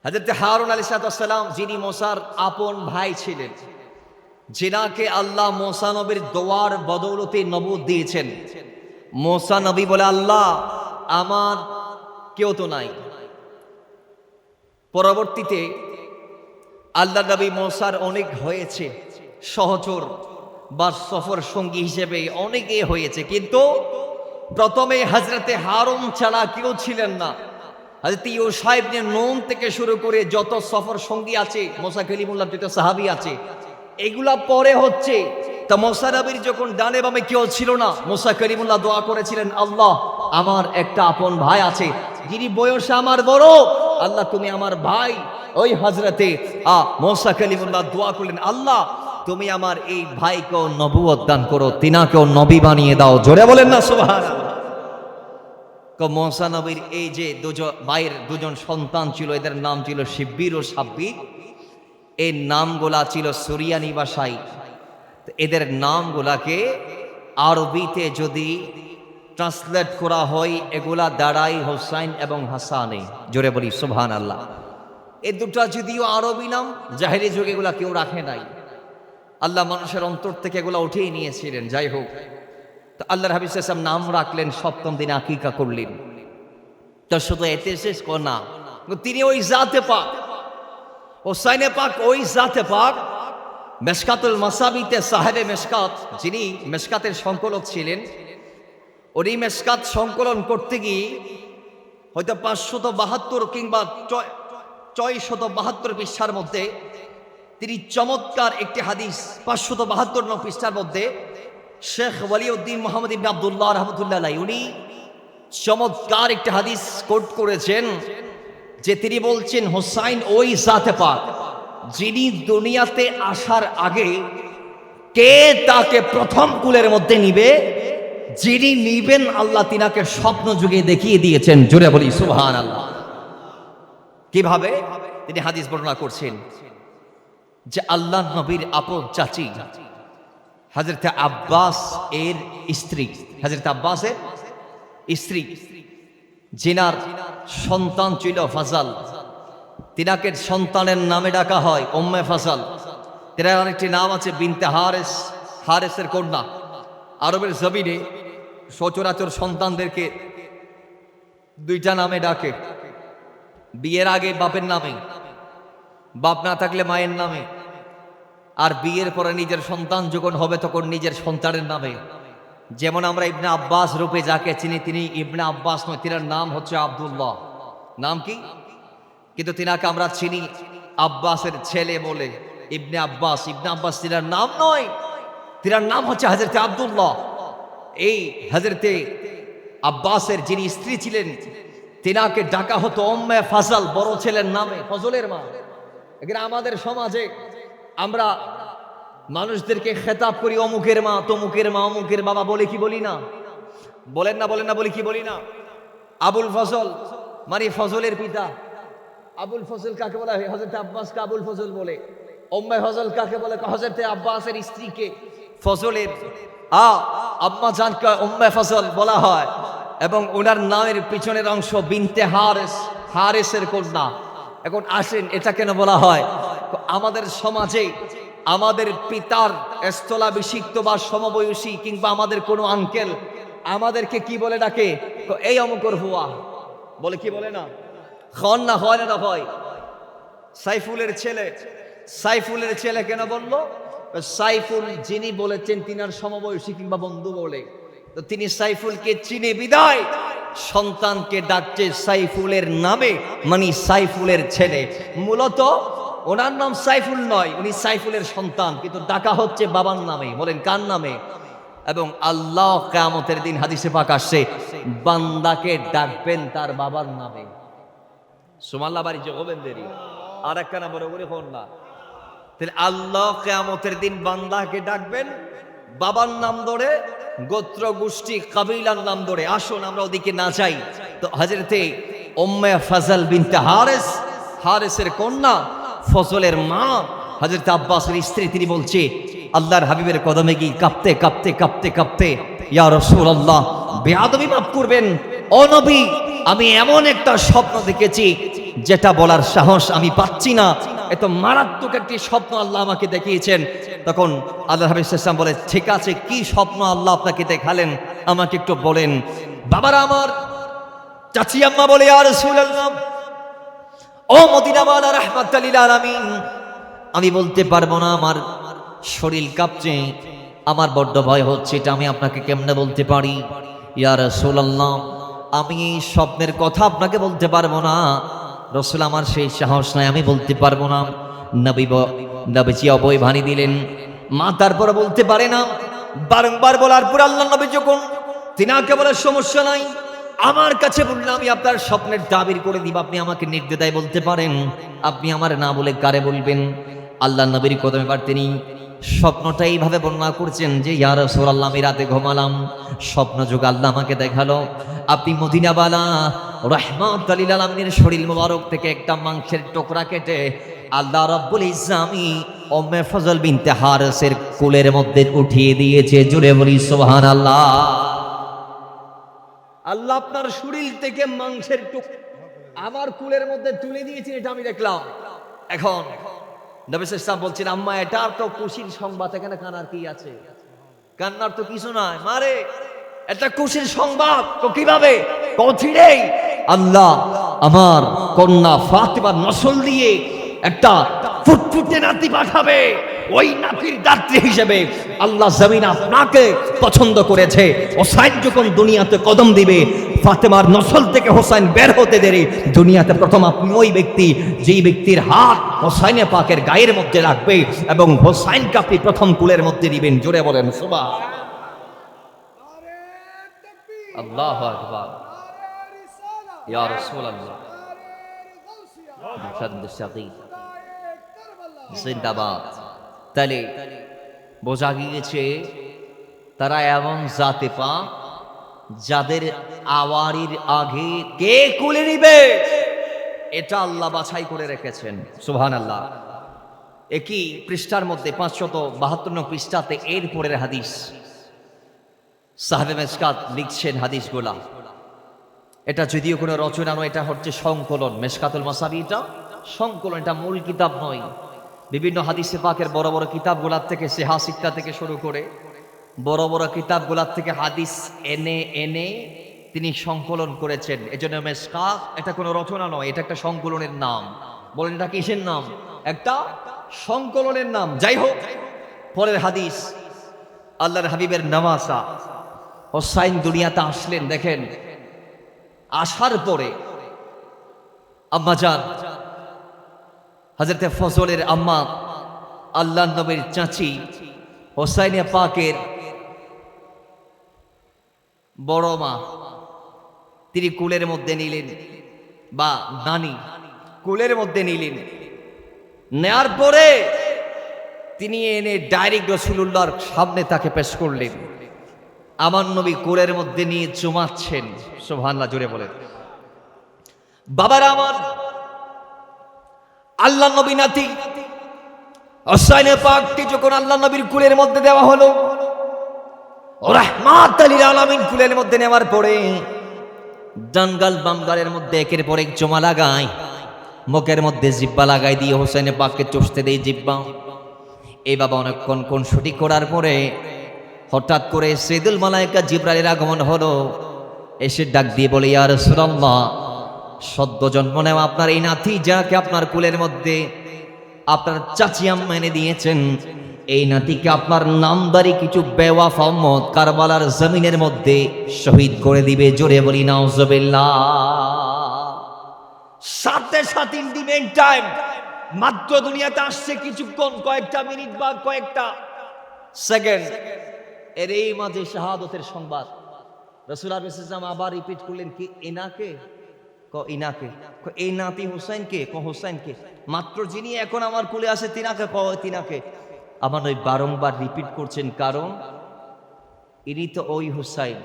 হযরত হারুন আলাইহিস সালাম যিনি মুসার আপন ভাই ছিলেন, যিনাকে আল্লাহ মুসা নবীর দোয়ার বদৌলতে নবুয়ত দিয়েছেন। মুসা নবী বলে, আল্লাহ আমার কেউ তো নাই। পরবর্তীতে আল্লাহ নবী মুসার অনেক হয়েছে সহচর বা সফর সঙ্গী হিসেবে অনেকে হয়েছে, কিন্তু প্রথমে হযরতে হারুন ছাড়া কেউ ছিলেন না। হযরত ইউশা ইবনে নুন থেকে শুরু করে যত সফর সঙ্গী আছে, মুসা কালিমুল্লাহ যত সাহাবী আছে, এগুলা পরে হচ্ছে। তা মুসা নবীর যখন ডানে বামে কেউ ছিল না, মুসা কালিমুল্লাহ দোয়া করেছিলেন, আল্লাহ আমার একটা আপন ভাই আছে যিনি বয়সে আমার বড়, আল্লাহ তুমি আমার ভাই। ওই হযরতে মুসা কালিমুল্লাহ দোয়া করলেন, আল্লাহ তুমি আমার এই ভাইকেও নবুয়ত দান করো, তিনাকেও নবী বানিয়ে দাও, জোরে বলেন না সুবহানাল্লাহ। মুসা নবীর এই যে ভাইয়ের দুজন সন্তান ছিল, এদের নাম ছিল শিব্বির ও সাব্বির। এই নামগুলা ছিল সুরিয়ানি ভাষায়। এদের নামগুলাকে আরবিতে যদি ট্রান্সলেট করা হয়, এগুলা দাঁড়ায় হোসাইন এবং হাসানে, জোরে বলি সুবহানাল্লাহ। এই দুটা যদিও আরবি নাম, জাহেলি যুগে এগুলা কেউ রাখে নাই। আল্লাহ মানুষের অন্তর থেকে এগুলো উঠিয়ে নিয়েছিলেন। যাই হোক, তো আল্লাহর হাবিব সাল্লাল্লাহু আলাইহি ওয়াসাল্লাম নাম রাখলেন, সপ্তম দিনে আকিকা করলেন। তো শুধু এতে শেষ না, তিনি ওই জাতে পাক, হোসাইনে পাক, ওই জাতে পাক, মেশকাতুল মাসাবিতে সাহেবে মেশকাত, যিনি মেশকাতের সংকলক ছিলেন, উনি মেশকাত সংকলন করতে গিয়ে হয়তো 572 কিংবা 672 পৃষ্ঠার মধ্যে তিনি চমৎকার একটি হাদিস, 572 নং পৃষ্ঠার মধ্যে শেখ ওয়ালিউদ্দিন মোহাম্মদ ইবনে আব্দুল্লাহ রহমতুল্লাহ আলাইহি উনি চমৎকার একটি হাদিস কোট করেছেন, যে তিনি বলছেন হোসাইন ওই জাতে পাক যিনি দুনিয়াতে আসার আগে কে তাকে প্রথম কুলের মধ্যে নিবে, যিনি নিবেন আল্লাহ তিনাকে স্বপ্ন যুগে দেখিয়ে দিয়েছেন। জোরে বলি সুবহানাল্লাহ। কিভাবে তিনি হাদিস বর্ণনা করছেন যে আল্লাহ নবীর আপন চাচি হযরত আব্বাস এর স্ত্রী, হযরত আব্বাসের স্ত্রী, জিনার সন্তান ছিল ফাজাল, তিনাকে সন্তানের নামে ডাকা হয় উম্মে ফাজাল। তিনার আরেকটি নাম আছে বিনতে হারেস, হারেসের কন্যা। আরবের জমিনে সচরাচর সন্তানদেরকে দুইটা নামে ডাকে, বিয়ের আগে বাপের নামে, বাপ না থাকলে মায়ের নামে, আর বিয়ের পরে নিজের সন্তান যখন হবে তখন নিজের সন্তানের নামে। যেমন আমরা ইবনে আব্বাস রূপে যাকে চিনি, তিনি ইবনে আব্বাস নয়, তিনার নাম হচ্ছে আব্দুল্লাহ। নাম কি? কিন্তু তিনাকে আমরা চিনি আব্বাসের ছেলে বলে, ইবনে আব্বাস। ইবনে আব্বাস তিনার নাম নয়, তিনার নাম হচ্ছে হযরতে আব্দুল্লাহ। এই হযরতে আব্বাসের যিনি স্ত্রী ছিলেন, তিনাকে ডাকা হতো উম্মে ফাজল, বড় ছেলের নামে, ফজলের মা। এখানে আমাদের সমাজে আমরা মানুষদেরকে খেতাব করি অমুকের মা, তমুকের মা, অমুকের বাবা বলে কি বলি না? বলেন না, বলেন না, বলি কি বলি না? আবুল ফজল মানে ফজলের পিতা। আবুল ফজল কাকে বলা হয়? হযরত আব্বাসকে আবুল ফজল বলে। উম্মে ফজল কাকে বলে? হযরত আব্বাসের স্ত্রীকে ফজলের আম্মা জানকে উম্মে ফজল বলা হয়। এবং ওনার নামের পিছনের অংশ বিনতে হারেস, হারেসের কন্যা। এখন আসেন, এটা কেন বলা হয়? আমাদের সমাজে আমাদের পিতার স্থলাভিষিক্ত বা সমবয়সী কিংবা আমাদের কোনো আঙ্কেল আমাদেরকে কি বলে ডাকে? এই অমুকর হুয়া বলে, কি বলে না? খন না হয় না হয়। সাইফুলের ছেলে, সাইফুলের ছেলে কেন বললো? সাইফুল যিনি বলেছেন তিনার সমবয়সী কিংবা বন্ধু বলে, তো তিনি সাইফুলকে চিনে বিদায় সন্তানকে ডাকছে সাইফুলের নামে, মানে সাইফুলের ছেলে। মূলত ওনার নাম সাইফুল নয়, উনি সাইফুলের সন্তান, কিন্তু ডাকা হচ্ছে বাবার নামে। বলেন কার নামে? এবং আল্লাহ কিয়ামতের দিন হাদিসে পাক আসছে বান্দাকে ডাকবেন তার বাবার নামে। সুবহানাল্লাহ। বাড়ি জগবেন্দেরই আর একখানা বড় করে ফোন না। তাহলে আল্লাহ কিয়ামতের দিন বান্দাকে ডাকবেন বাবার নাম ধরে, গোত্র গোষ্ঠী কাবিলার নাম ধরে। আসুন আমরা ওদিকে না যাই। তো হযরতে উম্মে ফাজল বিনতে হারেস, হারেসের কন্যা, ফজলের মা, হযরত আব্বাসের স্ত্রী, তিনি বলছে আল্লাহর হাবিবের কদমে গিয়ে কাঁপতে কাঁপতে কাঁপতে কাঁপতে, ইয়া রাসূলুল্লাহ, বেয়াদবি মাফ করবেন ও নবী, আমি এমন একটা স্বপ্ন দেখেছি যেটা বলার সাহস আমি পাচ্ছি না। এত মারাত্মক একটি স্বপ্ন আল্লাহ আমাকে দেখিয়েছেন। তখন আল্লাহর হাবিব সাল্লাল্লাহু আলাইহি ওয়াসাল্লাম বলে, ঠিক আছে, কি স্বপ্ন আল্লাহ আপনাকে দেখালেন আমাকে একটু বলেন। বাবারা আমার, চাচি আম্মা বলে, ইয়া রাসূলুল্লাহ, ও মদিনাওয়ালা রাহমাতুল লিল আলামিন, আমি বলতে পারবো না, আমার শরীর কাঁপছে, আমার বড্ড ভয় হচ্ছে, এটা আমি আপনাকে কেমনে বলতে পারি? ইয়া রাসূলুল্লাহ, আমি এই স্বপ্নের কথা আপনাকে বলতে পারবো না রাসূল, আমার সেই সাহস নাই, আমি বলতে পারবো না। নবীজি অভয় বাণী দিলেন। মা তারপরে বলতে পারে না। বারংবার বলার পর আল্লাহ নবী যখন তিনাকে বলে, সমস্যা নাই, আমার কাছে বললে আমি আপনার স্বপ্নের দাবির করে দিব, আপনি আমাকে নির্দ্বিধায় বলতে পারেন, আপনি আমার না বলে কারে বলবেন? আল্লাহ নবীর কদমে বার তিনি স্বপ্নটা এইভাবে বর্ণনা করছেন যে, ইয়া রাসূলুল্লাহ, আমি রাতে ঘুমালাম, স্বপ্ন যোগ আল্লাহ আমাকে দেখালো আপনি মদিনাওয়ালা রাহমাতুল লিল আলামিনের শরীর মোবারক থেকে একটা মাংসের টুকরা কেটে আল্লাহ রাব্বুল ইজ্জত আমি উম্মে ফজল বিনতে হারেসের কোলের মধ্যে উঠিয়ে দিয়েছে। জুড়ে বলি সুবহানাল্লাহ। আল্লাহ আপনার শরীর থেকে মাংসের টুকরা আমার কোলের মধ্যে তুলে দিয়েছেন, এটা আমি দেখলাম। এখন নবী সাল্লাল্লাহু আলাইহি বলছেন, আম্মা এটা তো খুশির সংবাদ, এখানে কান্নার কি আছে? কান্নার তো কিছু নাই মারে, এটা খুশির সংবাদ। তো কিভাবে? কঠিনেই আল্লাহ আমার কন্যা ফাতেমার নসল দিয়ে একটা ফুটফুটে নাতি পাঠাবে। ওই নাতির দাত্রী হিসেবে আল্লাহ জমিন আপনাকে পছন্দ করেছে। হোসাইন যখন দুনিয়াতে কদম দিবে, ফাতেমার নসল থেকে হোসাইন বের হতে দেরি, দুনিয়াতে প্রথম আপনি ওই ব্যক্তি যেই ব্যক্তির হাত হোসাইনে পাকের গায়ের মধ্যে রাখবে এবং হোসাইনকে আপনি প্রথম কুলের মধ্যে দিবেন। জোরে বলেন সুবহান আল্লাহু আকবার। ইয়া রাসূলুল্লাহ জিন্দাবাদ। তাহলে বোঝা গিয়েছে তারা এমন জাতে পাক যাদের আওয়ারির আগে কে কুলে নিবে এটা আল্লাহ বাছাই করে রেখেছেন। সুবহানাল্লাহ। একই পৃষ্ঠার মধ্যে 572 নং পৃষ্ঠাতে এর পরের হাদিস সাহেবে মেশকাত লিখছেন হাদিসগুলা। এটা যদিও কোনো রচনা নয়, এটা হচ্ছে সংকলন। মেশকাতুল মাসাবি এটা সংকলন, এটা মূল কিতাব নয়। বিভিন্ন হাদিসে পাকের বড় বড় কিতাবগুলার থেকে, সেহা শিক্ষা থেকে শুরু করে বড় বড় কিতাবগুলার থেকে হাদিস এনে এনে তিনি সংকলন করেছেন। এজন্য মেশকাত এটা কোনো রচনা নয়, এটা একটা সংকলনের নাম। বলেন এটা কিসের নাম? একটা সংকলনের নাম। যাই হোক, পরের হাদিস আল্লাহর হাবিবের নামাসা হোসাইন দুনিয়াতে আসলেন। দেখেন, আসার পরে আম্মাজান হযরতে ফজলের আম্মা আল্লাহর নবীর চাচি হোসাইনে পাকের বড় মা, তিনি কুলের মধ্যে নিলেন, বা নানি কুলের মধ্যে নিলেন। নেয়ার পরে তিনি এনে ডাইরেক্ট রাসূলুল্লাহর সামনে তাকে পেশ করলেন। আমার নবী কোলের মধ্যে নিয়ে চুমাচ্ছেন। সুবহানাল্লাহ, জোরে বলেন। বাবার আমার আল্লাহ নবী নাতি হোসাইনে পাককে যখন আল্লাহ নবীর কুলের মধ্যে দেওয়া হলো, রাহমাত লিল আলামিন কুলের মধ্যে নেওয়ার পরে ডানগাল বামগালের মধ্যে একের পর এক চুমা লাগায়, মুখের মধ্যে জিব্বা লাগাই দিয়ে হোসাইনে পাককে চুষতে দেয় জিব্বা। এই বাবা অনেকক্ষণ কোন ছুটি করার পরে হঠাৎ করে সাইয়্যিদুল মালায়েকা জিবরাইলের আগমন হলো। এসে ডাক দিয়ে বলে, ইয়া রাসূলুল্লাহ, সদ্য জন্ম নেওয়া আপনার এই নাতি যাকে আপনার কুলের মধ্যে আপনার চাচি আম্মা এনে দিয়েছেন, এই নাতিকে আপনার নামদারি কিছু বেওয়াফা উম্মত কারবালার জমিনের মধ্যে শহীদ করে দিবে। জোরে বলি নাউজুবিল্লাহ। সাথে সাথে ইন্টিমেট টাইম, মাত্র দুনিয়াতে আসছে কিছুক্ষণ, কয়েকটা মিনিট বা কয়েকটা সেকেন্ড, এর এই মাঝে শাহাদতের সংবাদ। রাসূল সাল্লাল্লাহু আবার রিপিট করলেন, কি এনাকে? ইনাকে। এই নাতি হোসাইনকে? হোসাইনকে। মাত্র যিনি এখন আমার কুলে আসে তিনাকে? তিনাকে। আমার ওই বারংবার রিপিট করছেন, কারণ ইনি তো ওই হোসাইন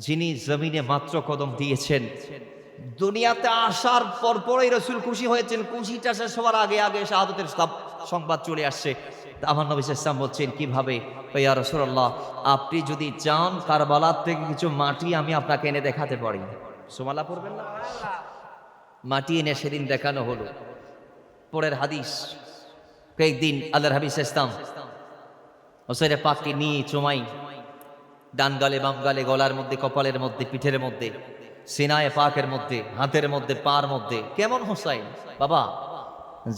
যিনি জমিনে মাত্র কদম দিয়েছেন। দুনিয়াতে আসার পরপরই রাসূল খুশি হয়েছেন। খুশিটা শেষ হওয়ার আগে আগে শাহাদতের সংবাদ চলে আসছে। আমার নবী সাল্লাল্লাহু আলাইহি ওয়াসাল্লাম বলছেন, কিভাবে? ইয়া রাসূলুল্লাহ, আপনি যদি চান কারবালার থেকে কিছু মাটি আমি আপনাকে এনে দেখাতে পারি। সুবহানাল্লাহ পড়বেন না? মাটি এনে সেদিন দেখানো হলো। পরের হাদিস, কয়েকদিন আল্লাহর হাবিব সাল্লাল্লাহু আলাইহি ওয়াসাল্লাম হোসাইনে পাককে নিয়ে চুমাই, ডান গালে বাম গালে, গলার মধ্যে, কপালের মধ্যে, পিঠের মধ্যে, সিনায়ে পাকের মধ্যে, হাতের মধ্যে, পার মধ্যে। কেমন হোসাইন বাবা?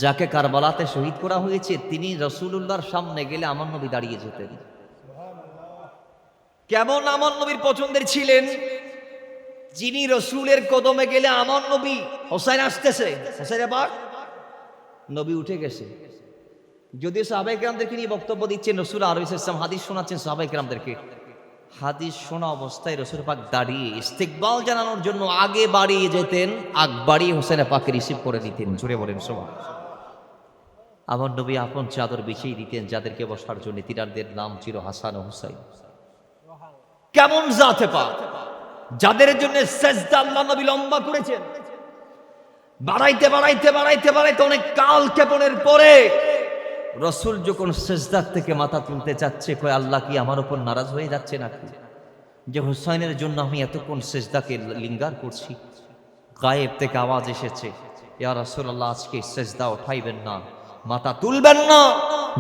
যাকে কারবালাতে শহীদ করা হয়েছে তিনি রাসূলুল্লাহর সামনে গেলে আমার নবী দাঁড়িয়ে যেতেন। কেমন আমার নবীর পছন্দের ছিলেন, যিনি রাসূলের কদমে গেলে আমার নবী, হোসাইন আসতেছে, হোসাইনে পাক, নবী উঠে গেছে। যদিও সাহাবায়ে কেরামদেরকে নিয়ে বক্তব্য দিচ্ছেন, রাসূল আলাইহিস সালাম হাদিস শোনাচ্ছেন সাহাবায়ে কেরামদেরকে। হাদিস শোনা অবস্থায় রাসূল পাক দাঁড়িয়ে ইস্তিকবাল জানানোর জন্য আগে বাড়িয়ে যেতেন, আগ বাড়িয়ে হোসেনে পাককে রিসিভ করে নিতেন। জোরে বলেন সুবহানাল্লাহ। আমার নবী আপন চাদর বিছিয়ে দিতেন যাদেরকে বসার জন্য, তিনাদের নাম ছিল হাসান ও হুসাইন। কেমন জাতে পাক, যাদের জন্য সেজদা আল্লাহ নবী লম্বা করেছেন। বাড়াইতে বাড়াইতে বাড়াইতে বাড়াইতে অনেক কাল ক্ষেপণের পরে রাসূল যখন সেজদার থেকে মাথা তুলতে চাচ্ছে, কয় আল্লাহ কি আমার উপর নারাজ হয়ে যাচ্ছে নাকি যে হুসাইনের জন্য আমি এতক্ষণ সেজদাকে লিঙ্গার করছি? গায়েব থেকে আওয়াজ এসেছে, ইয়া রাসূলুল্লাহ, আজকে সেজদা উঠাইবেন না, মাথা তুলবেন না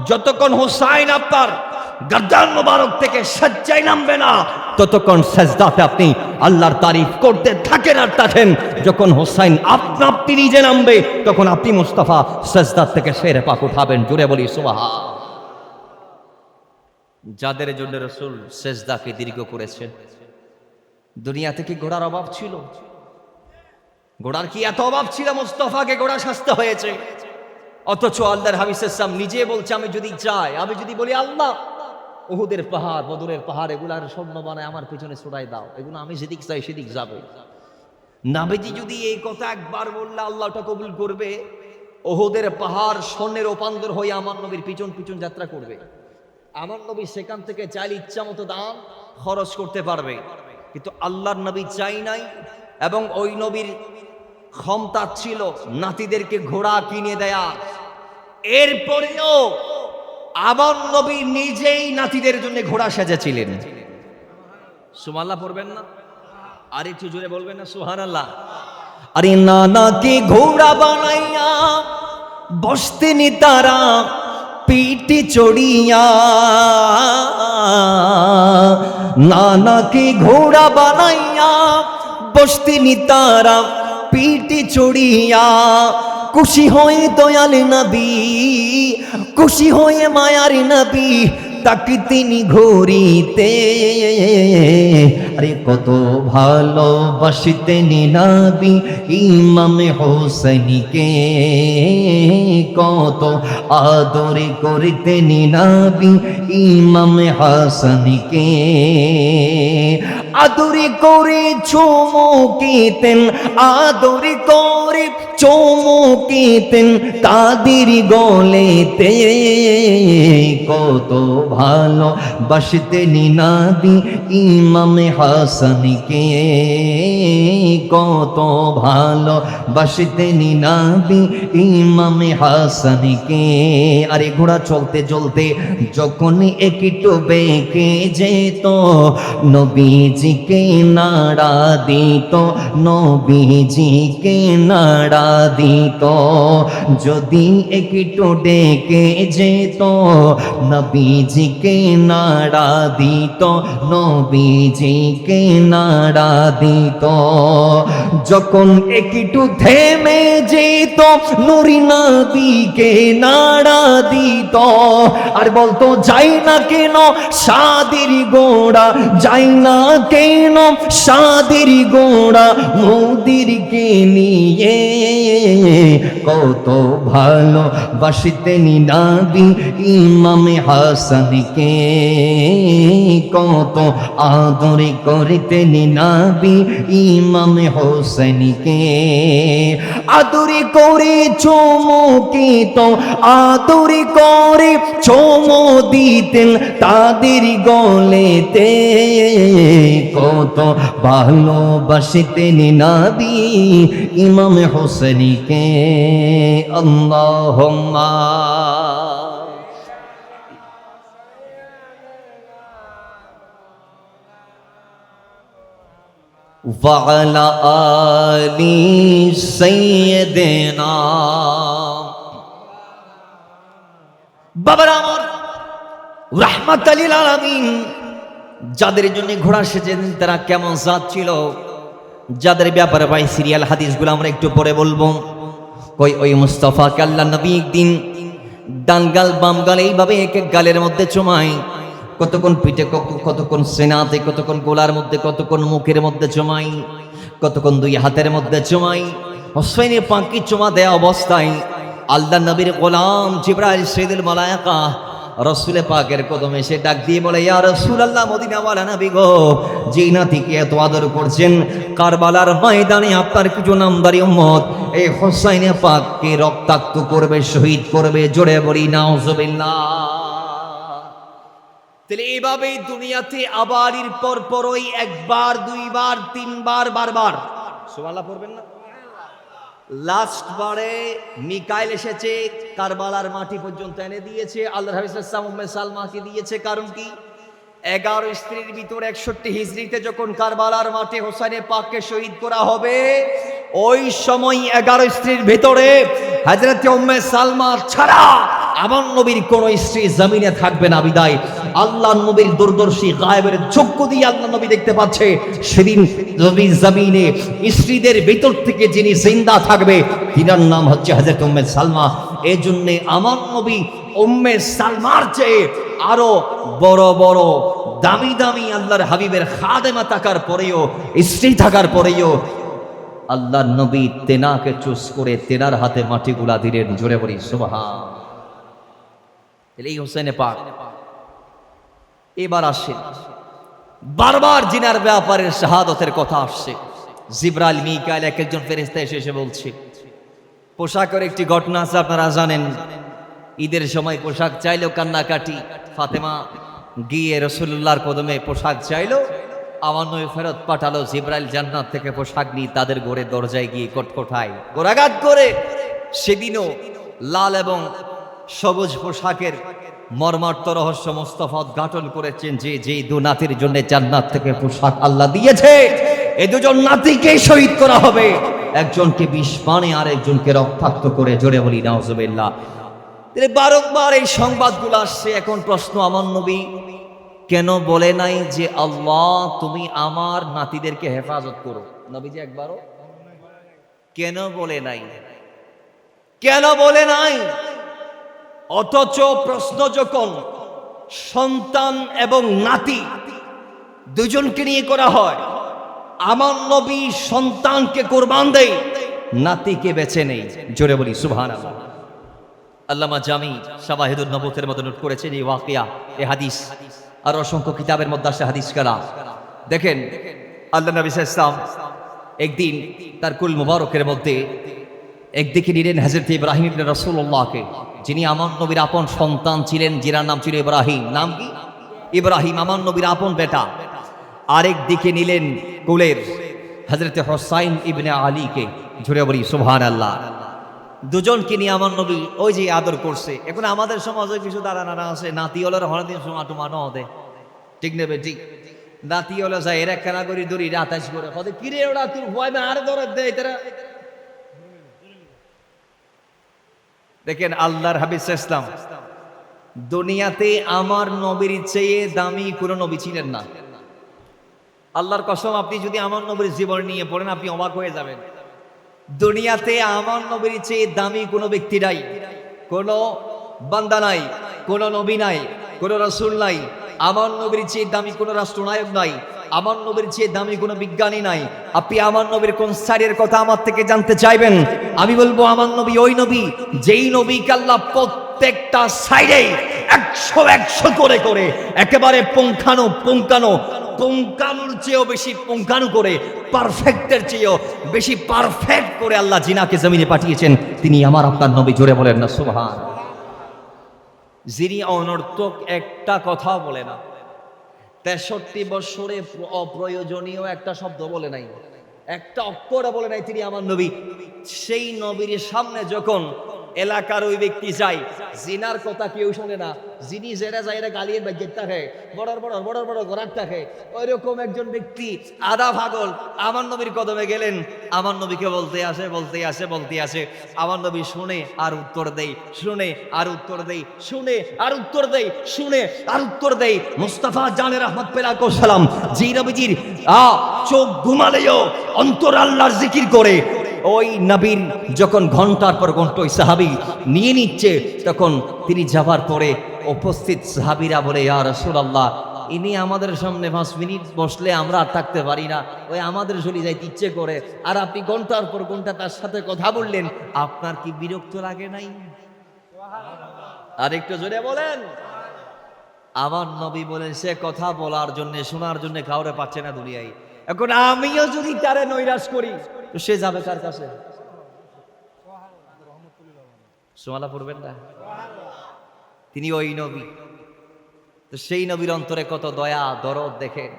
যতক্ষণ হুসাইন আপনার গর্দান মোবারক থেকে সজ্জায় নামবে না, ততক্ষণ সেজদাতে আপনি আল্লাহর তারিফ করতে থাকেন আর থাকেন। যখন হুসাইন আপনি নিজে নামবে, তখন আপনি মুস্তাফা সেজদার থেকে শেরে পাক উঠাবেন। জুড়ে বলি সুবহান। যাদের জন্য রাসূল সেজদাকে দীর্ঘ করেছেন, দুনিয়াতে কি ঘোড়ার অভাব ছিল? ঘোড়ার কি এত অভাব ছিল মুস্তাফাকে ঘোড়া সাজতে হয়েছে? অথচ আল্লাহর হাবিব সাল্লাল্লাহু আলাইহি নিজে বলছে, আমি যদি চাই, আমি যদি বলি আল্লাহ উহুদের পাহাড়, বদরের পাহাড় এগুলার স্বর্ণ বানায় আমার পিছনে ছড়াই দাও, এগুলো আমি যেদিক চাই সেদিক যাবে। নাবিজি যদি এই কথা একবার বললে আল্লাহ ওটা কবুল করবে। উহুদের পাহাড় স্বর্ণের রূপান্তর হয়ে আমার নবীর পিছন পিছন যাত্রা করবে। আমার নবী সেখান থেকে চাইলে ইচ্ছা মতো দাম খরচ করতে পারবে, কিন্তু আল্লাহর নবী চাই নাই। এবং ওই নবীর ক্ষমতা ছিল নাতিদেরকে ঘোড়া কিনে দেয়া। এরপরেও আমার নবী নিজেই নাতিদের জন্য ঘোড়া সাজাছিলেন। সুবহানাল্লাহ পড়বেন না? আর একটু জোরে বলবেন না সুবহানাল্লাহ? আরে নানাকে ঘোড়া বানাইয়া বসতেন তারা পিঠে চড়িয়া, নানাকে ঘোড়া বানাইয়া বসতেন তারা পিঠে চড়িয়া। খুশি হয়ে দয়াল নবী, খুশি হয়ে মায়ার নবী তাকে তিনি ঘুরিতে। আরে কত ভালোবাসতেন নবী ইমাম হোসেনকে, কত আদরে করতেন নবী ইমাম হাসানকে। আদরে করে চুমুকিতেন, আদরে করে চুমুকিতেন তাদের গলেতে। কত ভালো বাসতেন নবী ইমাম হাসানকে, কত ভালো বাসতেন নবী ইমাম হাসানকে। আরে ঘোড়া চলতে চলতে যখন একটু বেঁকে যেত, নবীজিকে নাড়া দিত, নবীজিকে নাড়া দিত। যদি একটু ডেকে যেত, নবীজিকে নাড়া দিত, নবীজিকে নাড়া দিত। যখন একটু থেমে যেত, নুরি নবীকে নাড়া দিত। আর বলতো যাই না কেন সাদের গোড়া, যাই না কেন সাদের গোড়া মোদিরকে নিয়ে। কত ভালো বাসতেন নবী ইমাম হাসানকে, কত আদরে করতেন নবী ইমাম হোসেনকে। আদরে করে চুমুকিত, আদরে করে চুমু দিতেন তাদের গলেতে। কত ভালোবাসতেন নবী ইমাম হোসেনকে। আল্লাহুম্মা ওয়ালা আলি সাইয়্যিদিনা। বাবার আমার রাহমাতাল লিল আলামিন যাদের জন্য ঘোড়া সেজেছেন তারা কেমন জাত ছিল, যাদের ব্যাপারে ভাই সিরিয়াল হাদিসগুলো আমরা একটু পরে বলবো। ওই মুস্তাফাকে আল্লাহ নবী একদিন ডান গাল বাম গাল এইভাবে এক এক গালের মধ্যে চুমায়, কতক্ষণ পিঠে, কতক্ষণ সেনাতে, কতক্ষণ গোলার মধ্যে, কতক্ষণ মুখের মধ্যে চুমাই, কতক্ষণ দুই হাতের মধ্যে চুমাই। হোসেনের পাঁকি চুমা দেয়া অবস্থায় আল্লাহ নবীর গোলাম জিবরাইল সাইয়্যিদুল মালায়েকা রসুলের পাকের কদমে এসে ডাক দিয়ে বলে, ইয়া রাসূলুল্লাহ, মদিনাওয়ালা নবী গো, যেই নাতিকে এত আদর করছেন, কারবালার ময়দানে আপনার কিছু নামদারি উম্মত এই হোসাইনে পাককে রক্তাক্ত করবে, শহীদ করবে। জোরে বলি নাউজুবিল্লাহ। তাহলে এইভাবেই দুনিয়াতে আবারের পর পরই একবার, দুইবার, তিনবার, বারবার সুবহানাল্লাহ পড়বেন না? লাস্ট বারে মিকাইল এসেছে, কারবালার মাটি পর্যন্ত এনে দিয়েছে, আল্লাহর হাবিব সাল্লাল্লাহু আলাইহি ওয়াসাল্লাম উম্মে সালমাকে দিয়েছে। কারণ কি? 11 স্ত্রীর ভিতর 61 হিজরিতে যখন কারবালার মাঠে হোসেনের পাককে শহীদ করা হবে, ওই সময় 11 স্ত্রীর ভেতরে হযরত উম্মে সালমা ছাড়া আমার নবীর কোন স্ত্রী জমিনে থাকবে না। বিদায় আল্লাহর নবীর দূরদর্শী গায়েবের চক্ষু দিয়ে আল্লাহ নবী দেখতে পাচ্ছে, সেদিন নবীর জমিনে স্ত্রীদের ভিতর থেকে যিনি জিন্দা থাকবে তিনার নাম হচ্ছে হযরত উম্মে সালমা। এই জন্য আমার নবী উম্মে সালমার চেয়ে আরো বড় বড় দামি দামি আল্লাহর হাবিবের খাদেমা থাকার পরেও, স্ত্রী থাকার পরেও আল্লাহর নবী তেনাকে চুজ করে তেনার হাতে মাটিগুলা দিলেন। জোরে বলি সুবহান। এই হোসেনে পাক এবার আসে, বারবার জিনার ব্যাপারে শাহাদতের কথা আসছে। জিবরাইল মিকাইল এক একজন ফেরেশতা এসে এসে বলছে। পোশাকের একটি ঘটনা আছে, আপনারা জানেন। ঈদের সময় পোশাক চাইলেও কান্নাকাটি, ফাতেমা গিয়ে রাসূলুল্লাহর কদমে পোশাক চাইলো, আমার নবী ফেরত পাঠালো। জিবরাইল জান্নাত থেকে পোশাক নিয়ে তাদের ঘরে দরজায় গিয়ে কটকটায় গোরাঘাত করে। সেদিনও লাল এবং সবুজ পোশাকের মর্মার্থ রহস্য মোস্তফা উদ্ঘাটন করেছেন যে যেই দু নাতির জন্য জান্নাত থেকে পোশাক আল্লাহ দিয়েছে, এই দুজন নাতিকে শহীদ করা হবে, একজনকে বিষ পানে আর একজনকে রক্তাক্ত করে। জোরে বলি নাউজুবিল্লাহ। বারংবার এই সংবাদগুলো আসছে। এখন প্রশ্ন, আমার নবী কেন বলে নাই যে আল্লাহ তুমি আমার নাতিদেরকে হেফাজত করো? নবীজি একবারও কেন বলে নাই? কেন বলে নাই? অথচ প্রশ্ন যখন সন্তান এবং নাতি দুজনকে নিয়ে করা হয়, আমার নবী সন্তানকে কোরবান দেয়, নাতিকে বেছে নেই। জোরে বলি সুবহানাল্লাহ। আল্লামা জামি শাওয়াহিদুন নবুতের মতো নোট করেছেন এই ওয়াকিয়া, এই হাদিস, আর অসংখ্য কিতাবের মধ্যে আসে হাদিস কারা। দেখেন আল্লাহ নবী সাল্লাল্লাহু আলাইহি ওয়াসাল্লাম একদিন তার কুল মুবারকের মধ্যে একদিকে নিলেন হযরত ইব্রাহিম ইবনে রাসূলুল্লাহকে, যিনি আমার নবীর আপন সন্তান ছিলেন, যার নাম ছিল ইব্রাহিম। নাম কি? ইব্রাহিম, আমার নবীর আপন বেটা। আরেক দিকে নিলেন কুলের হযরত হুসাইন ইবনে আলীকে। জোরে বলি সুবহানাল্লাহ। দুজনকে নিয়ে আমার নবী ওই যে আদর করছে। এখন আমাদের সমাজে কিছু দাদা নানা আছে, নাতি হলে হরদিন সোমাটো মানো হতে, ঠিক নেবে ঠিক। নাতি হলে যায় এরা কেনা করি দড়ি রাতাইশ করে হতে, কিরে ওরা তুই ভয় না আরে দরদ দেয় তারা। দেখেন আল্লাহর হাবিব সাল্লাল্লাহু আলাইহি ওয়াসাল্লাম দুনিয়াতে আমার নবীর চেয়ে দামি কোনো নবী ছিলেন না। আল্লাহর কসম, আপনি যদি আমার নবীর জীবন নিয়ে পড়েন আপনি অবাক হয়ে যাবেন। দুনিয়াতে আমার নবীর চেয়ে দামি কোনো ব্যক্তি নাই, কোনো বান্দা নাই, কোনো নবী নাই, কোনো রাসূল নাই। আমার নবীর চেয়ে দামি কোনো রাষ্ট্রনায়ক নাই, আমার নবীর চেয়ে দামি কোনো বিজ্ঞানী নাই। আপনি আমার নবীর কোন সাইডের কথা আমার থেকে জানতে চাইবেন, আমি বলবো আমার নবী ওই নবী যেই নবীকে আল্লাহ প্রত্যেকটা সাইডে 100 করে করে একেবারে পুঙ্খানুর চেয়েও বেশি পুঙ্খানু করে, পারফেক্টের চেয়েও বেশি পারফেক্ট করে আল্লাহ জিনাকে জমিনে পাঠিয়েছেন। তিনি আমার আপনার নবী। জোরে বলেন না সুবহান। যিনি অনর্থক একটা কথা বলে না, 63 বছরে অপ্রয়োজনীয় একটা শব্দ বলে নাই, একটা অক্ষরও বলে নাই, তিনি আমার নবী। সেই নবীর সামনে যখন এলাকার ওই ব্যক্তি যায়, জিনার কথা কেউ শোনে না, যিনি যেটা যায় এটা গালিয়ে বাগের থাকে, বড় বড় ঘোরার থাকে, ওইরকম একজন ব্যক্তি আধা পাগল আমার নবীর কদমে গেলেন। আমার নবীকে বলতে আসে, আমার নবী শুনে আর উত্তর দেই, শুনে আর উত্তর দেই, শুনে আর উত্তর দেই, শুনে আর উত্তর দেই। মুস্তাফা জানের রহমত পেলাকো সালাম, যেই নবীজির চোখ ঘুমালেও অন্তর আল্লাহর জিকির করে। ওই নবীর যখন ঘন্টার পর ঘন্টা ওই সাহাবী নিয়ে নিচ্ছে, তখন তিনি যাবার পরে উপস্থিত সাহাবীরা বলে, ইয়া রাসূলুল্লাহ, ইনি আমাদের সামনে 5 মিনিট বসলে আমরা আর থাকতে পারি না, ওই আমাদের চলে যাইতে ইচ্ছে করে, আর আপনি ঘন্টার পর ঘন্টা তার সাথে কথা বললেন, আপনার কি বিরক্ত লাগে নাই? আর একটু জোরে বলেন। আমার নবী বলেন সে কথা বলার জন্য, শোনার জন্য কাউরে পাচ্ছে না দুনিয়ায়। এখন আমিও যদি তারে নৈরাশ করি তো সে যাবে কার কাছে? সুবহানাল্লাহ পড়বেন না? তিনি ওই নবী। তো সেই নবীর অন্তরে কত দয়া দরদ দেখেন,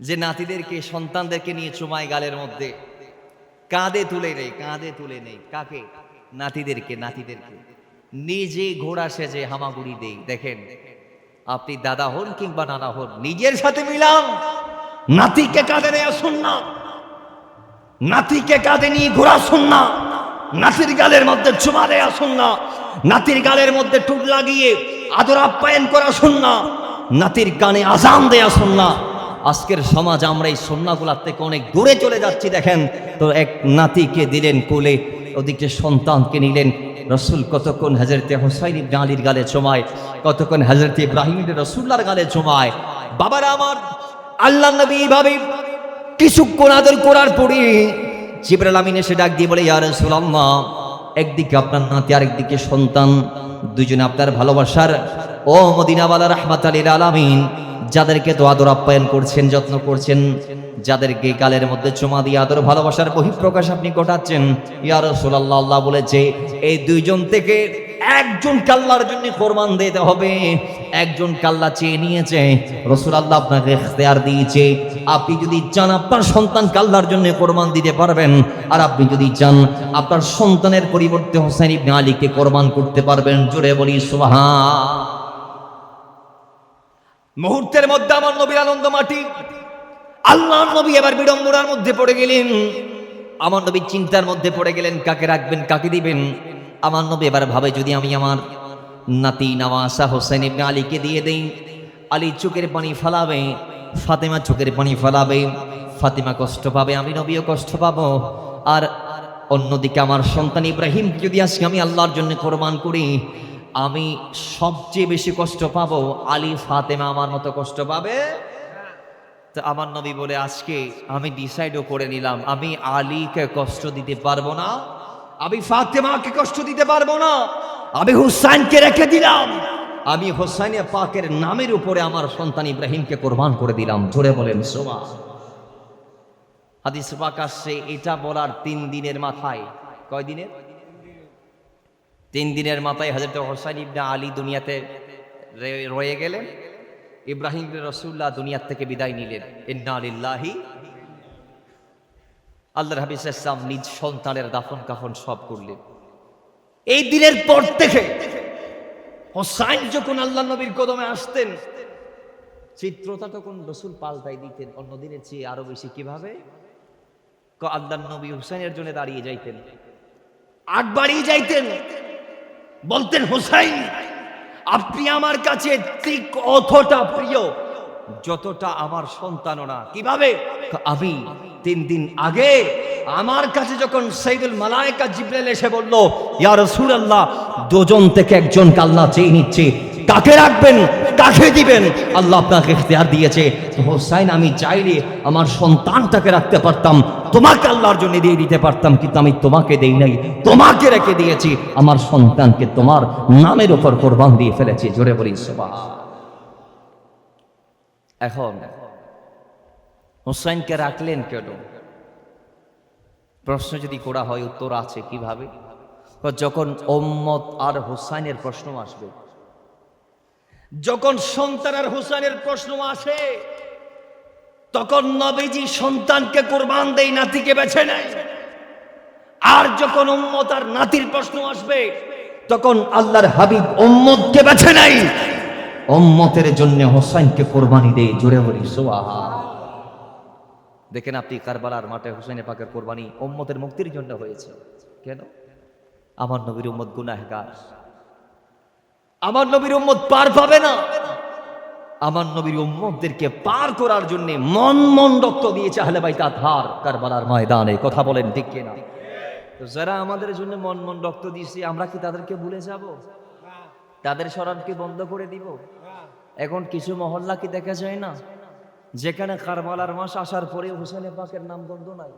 যে নাতিদেরকে সন্তানদেরকে নিয়ে চুমায় গালের মধ্যে, কাঁধে তুলে নেই। কাকে? নাতিদেরকে নিজে ঘোড়া সেজে হামাগুড়ি দেই। দেখেন আপনি দাদা হন কিংবা নানা হন, নিজের সাথে মিলান, নাতিকে কাঁধে নিয়ে আসুন না। নাতিকে কাঁধে নিয়ে ঘোরা সুন্নাহ, নাতির গালের মধ্যে চুমা দেয়া সুন্নাহ, নাতির গালের মধ্যে টুক লাগিয়ে আদর আপ্যায়ন করা সুন্নাহ, নাতির কানে আজান দেয়া সুন্নাহ। আজকের সমাজ আমরা এই সুন্নাহগুলোর থেকে অনেক দূরে চলে যাচ্ছি। দেখেন তো, এক নাতিকে দিলেন কোলে, ওদিকে সন্তানকে নিলেন। রসুল কতক্ষণ হযরতে হুসাইন ইবনে আলীর গালে চুমায়, কতক্ষণ হযরতে ইব্রাহিম ইবনে রাসূলুল্লাহর গালে চুমায়। বাবারা আমার, আল্লাহ নবী এইভাবে কিছুক্ষণ আদর করার পরে জিবরাইল আমিন এসে ডাক দিয়ে বলে, ইয়া রাসূলুল্লাহ, একদিকে আপনার নাতি আর একদিকে সন্তান, দুইজনে আপনার ভালোবাসার ও মদিনাওয়ালা রাহমাতাল লিল আলামিন, যাদেরকে তো আদর আপ্যায়ন করছেন, যত্ন করছেন, যাদেরকে গালের মধ্যে চুমা দিয়ে আদর ভালোবাসার বহিঃপ্রকাশ আপনি ঘটাচ্ছেন, ইয়া রাসূলুল্লাহ, আল্লাহ বলেছে এই দুইজন থেকে একজন আল্লাহর জন্য কোরবান দিতে হবে। একজন আল্লাহ চেয়ে নিয়েছে, রাসূলুল্লাহ আপনাকে ইখতিয়ার দিয়েছে, আপনি যদি চান আপনার সন্তান আল্লাহর জন্য কোরবান দিতে পারবেন, আর আপনি যদি চান আপনার সন্তানের পরিবর্তে হুসাইন ইবনে আলীকে কোরবান করতে পারবেন। জোরে বলি সুবহান। মুহূর্তের মধ্যে আমার নবীর আনন্দ মাটি। আল্লাহর নবী এবার বিড়ম্বনার মধ্যে পড়ে গেলেন, আমার নবী চিন্তার মধ্যে পড়ে গেলেন, কাকে রাখবেন, কাকে দিবেন। আমার নবী এবার ভাবে, যদি আমি আমার নাতি নওয়াসা হুসাইন ইবনে আলীকে দিয়ে দেই, আলী চোখের পানি ফেলাবে, ফাতেমা চোখের পানি ফেলাবে, ফাতেমা কষ্ট পাবে, আমি নবীও কষ্ট পাবো। আর অন্যদিকে আমার সন্তান ইব্রাহিম যদি আজকে আমি আল্লাহর জন্য কোরবান করি, আমি সবচেয়ে বেশি কষ্ট পাবো, আলী ফাতেমা আমার মতো কষ্ট পাবে। তো আমার নবী বলে, আজকে আমি ডিসাইডও করে নিলাম, আমি আলীকে কষ্ট দিতে পারবো না, আমি ফাতেমাকে কষ্ট দিতে পারবো না, আমি হুসাইনকে রেখে দিলাম, আমি হুসাইনে পাকের নামের উপরে আমার সন্তান ইব্রাহিমকে কোরবান করে দিলাম। জোরে বলেন সুবহান। হাদিস পাক আসছে, এটা বলার 3 দিনের মাথায়, কয় দিনের? 3 দিনের মাথায় হযরত হুসাইন ইবনে আলী দুনিয়াতে রয়ে গেলেন, ইব্রাহিম ইবনে রাসূলুল্লাহ দুনিয়া থেকে বিদায় নিলেন। ইন্না লিল্লাহি, আল্লাহর হাবিব সাল্লাল্লাহু আলাইহি ওয়াসাল্লাম নিজ সন্তানের দাফন কাফন সব করলেন। এই দিনের পর থেকে হুসাইন যখন আল্লাহ নবীর কদমে আসতেন, চিত্রটা তখন রাসূল পাল্টাই দিতেন অন্য দিনের চেয়ে আরো বেশি। কিভাবে? আল্লাহ নবী হুসাইনের জন্য দাঁড়িয়ে যাইতেন, আট বাড়িয়ে যাইতেন, বলতেন, হুসাইন আপনি আমার কাছে ঠিক অতটা প্রিয় যতটা আমার সন্তানও না। কিভাবে? আমি 3 দিন আগে আমার কাছে যখন সাইয়্যিদুল মালায়েকা জিবরাইল এসে বলল, ইয়া রাসূলুল্লাহ, দুজন থেকে একজন আল্লাহ চেয়ে নিচ্ছে, কাকে রাখবেন, কাকে দিবেন? আল্লাহ আপনাকে ইখতিয়ার দিয়েছে। হুসাইন, আমি চাইলে আমার সন্তানটাকে রাখতে পারতাম, তোমাকে আল্লাহর জন্য দিয়ে দিতে পারতাম, কিন্তু আমি তোমাকে দেই নাই, তোমাকে রেখে দিয়েছি, আমার সন্তানকে তোমার নামের উপর কোরবান দিয়ে ফেলেছি। জোরে বলি সুবহান। এখন হুসাইনকে রাখলেন কেন? প্রশ্ন যদি করা হয়, উত্তর আছে। কিভাবে? যখন উম্মত আর হুসাইনের প্রশ্ন আসবে, যখন সন্তান আর হুসাইনের প্রশ্ন আসে, তখন নবীজি সন্তানকে কোরবান দেয়, নাতিকে বেছে নেয়। আর যখন উম্মত আর নাতির প্রশ্ন আসবে, তখন আল্লাহর হাবিব উম্মতকে বেছে নেয়, উম্মতের জন্য হুসাইনকে কোরবানি দেয়। জোরে বলি সুবহান। দেখেন আপনি, কারবালার মাঠে হুসাইন পাকের কোরবানি উম্মতের মুক্তির জন্য হয়েছে। কেন? আমার নবীর উম্মত গুনাহগার, আমার নবীর উম্মত পার পাবে না। আমার নবীর উম্মতদেরকে পার করার জন্য মন রক্ত দিয়েছে আহলে বাইত আতহার কারবালার ময়দানে। কথা বলেন ঠিক কিনা? তো যারা আমাদের জন্য মন রক্ত দিয়েছে, আমরা কি তাদেরকে ভুলে যাব? তাদের স্মরণকে বন্ধ করে দিব? এখন কিছু মহল্লা কি দেখা যায় না, যেখানে কারবালার মাস আসার পরে হুসাইন পাকের নাম গন্ধ নাই,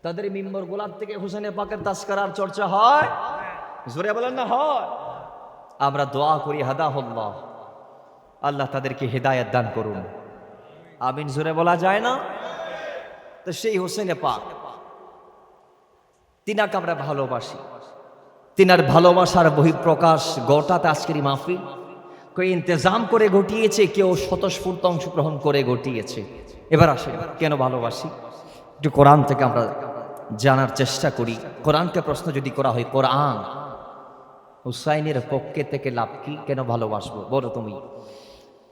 তাদের মিম্বর গোলাপ থেকে হুসাইন পাকের তাস্করার চর্চা হয়? জোরে বলেন না হয়? আমরা দোয়া করি, হাদাহুল্লাহ, আল্লাহ তাদেরকে হেদায়েত দান করুন। আমিন। জোরে বলা যায় না? তো সেই হুসাইন পাক, তিনাকে আমরা ভালোবাসি, তিনার ভালোবাসার বহিঃপ্রকাশ গোটাতে আজকের এই মাহফিল কেউ ইন্তজাম করে ঘটিয়েছে, কেউ স্বতঃস্ফূর্ত অংশগ্রহণ করে ঘটিয়েছে। এবার আসে কেন ভালোবাসি, একটু কোরআন থেকে আমরা জানার চেষ্টা করি। কোরআনকে প্রশ্ন যদি করা হয়, কোরআন হুসাইনের পক্ষে থেকে লাভ কি, কেন ভালোবাসবো বলো তুমি?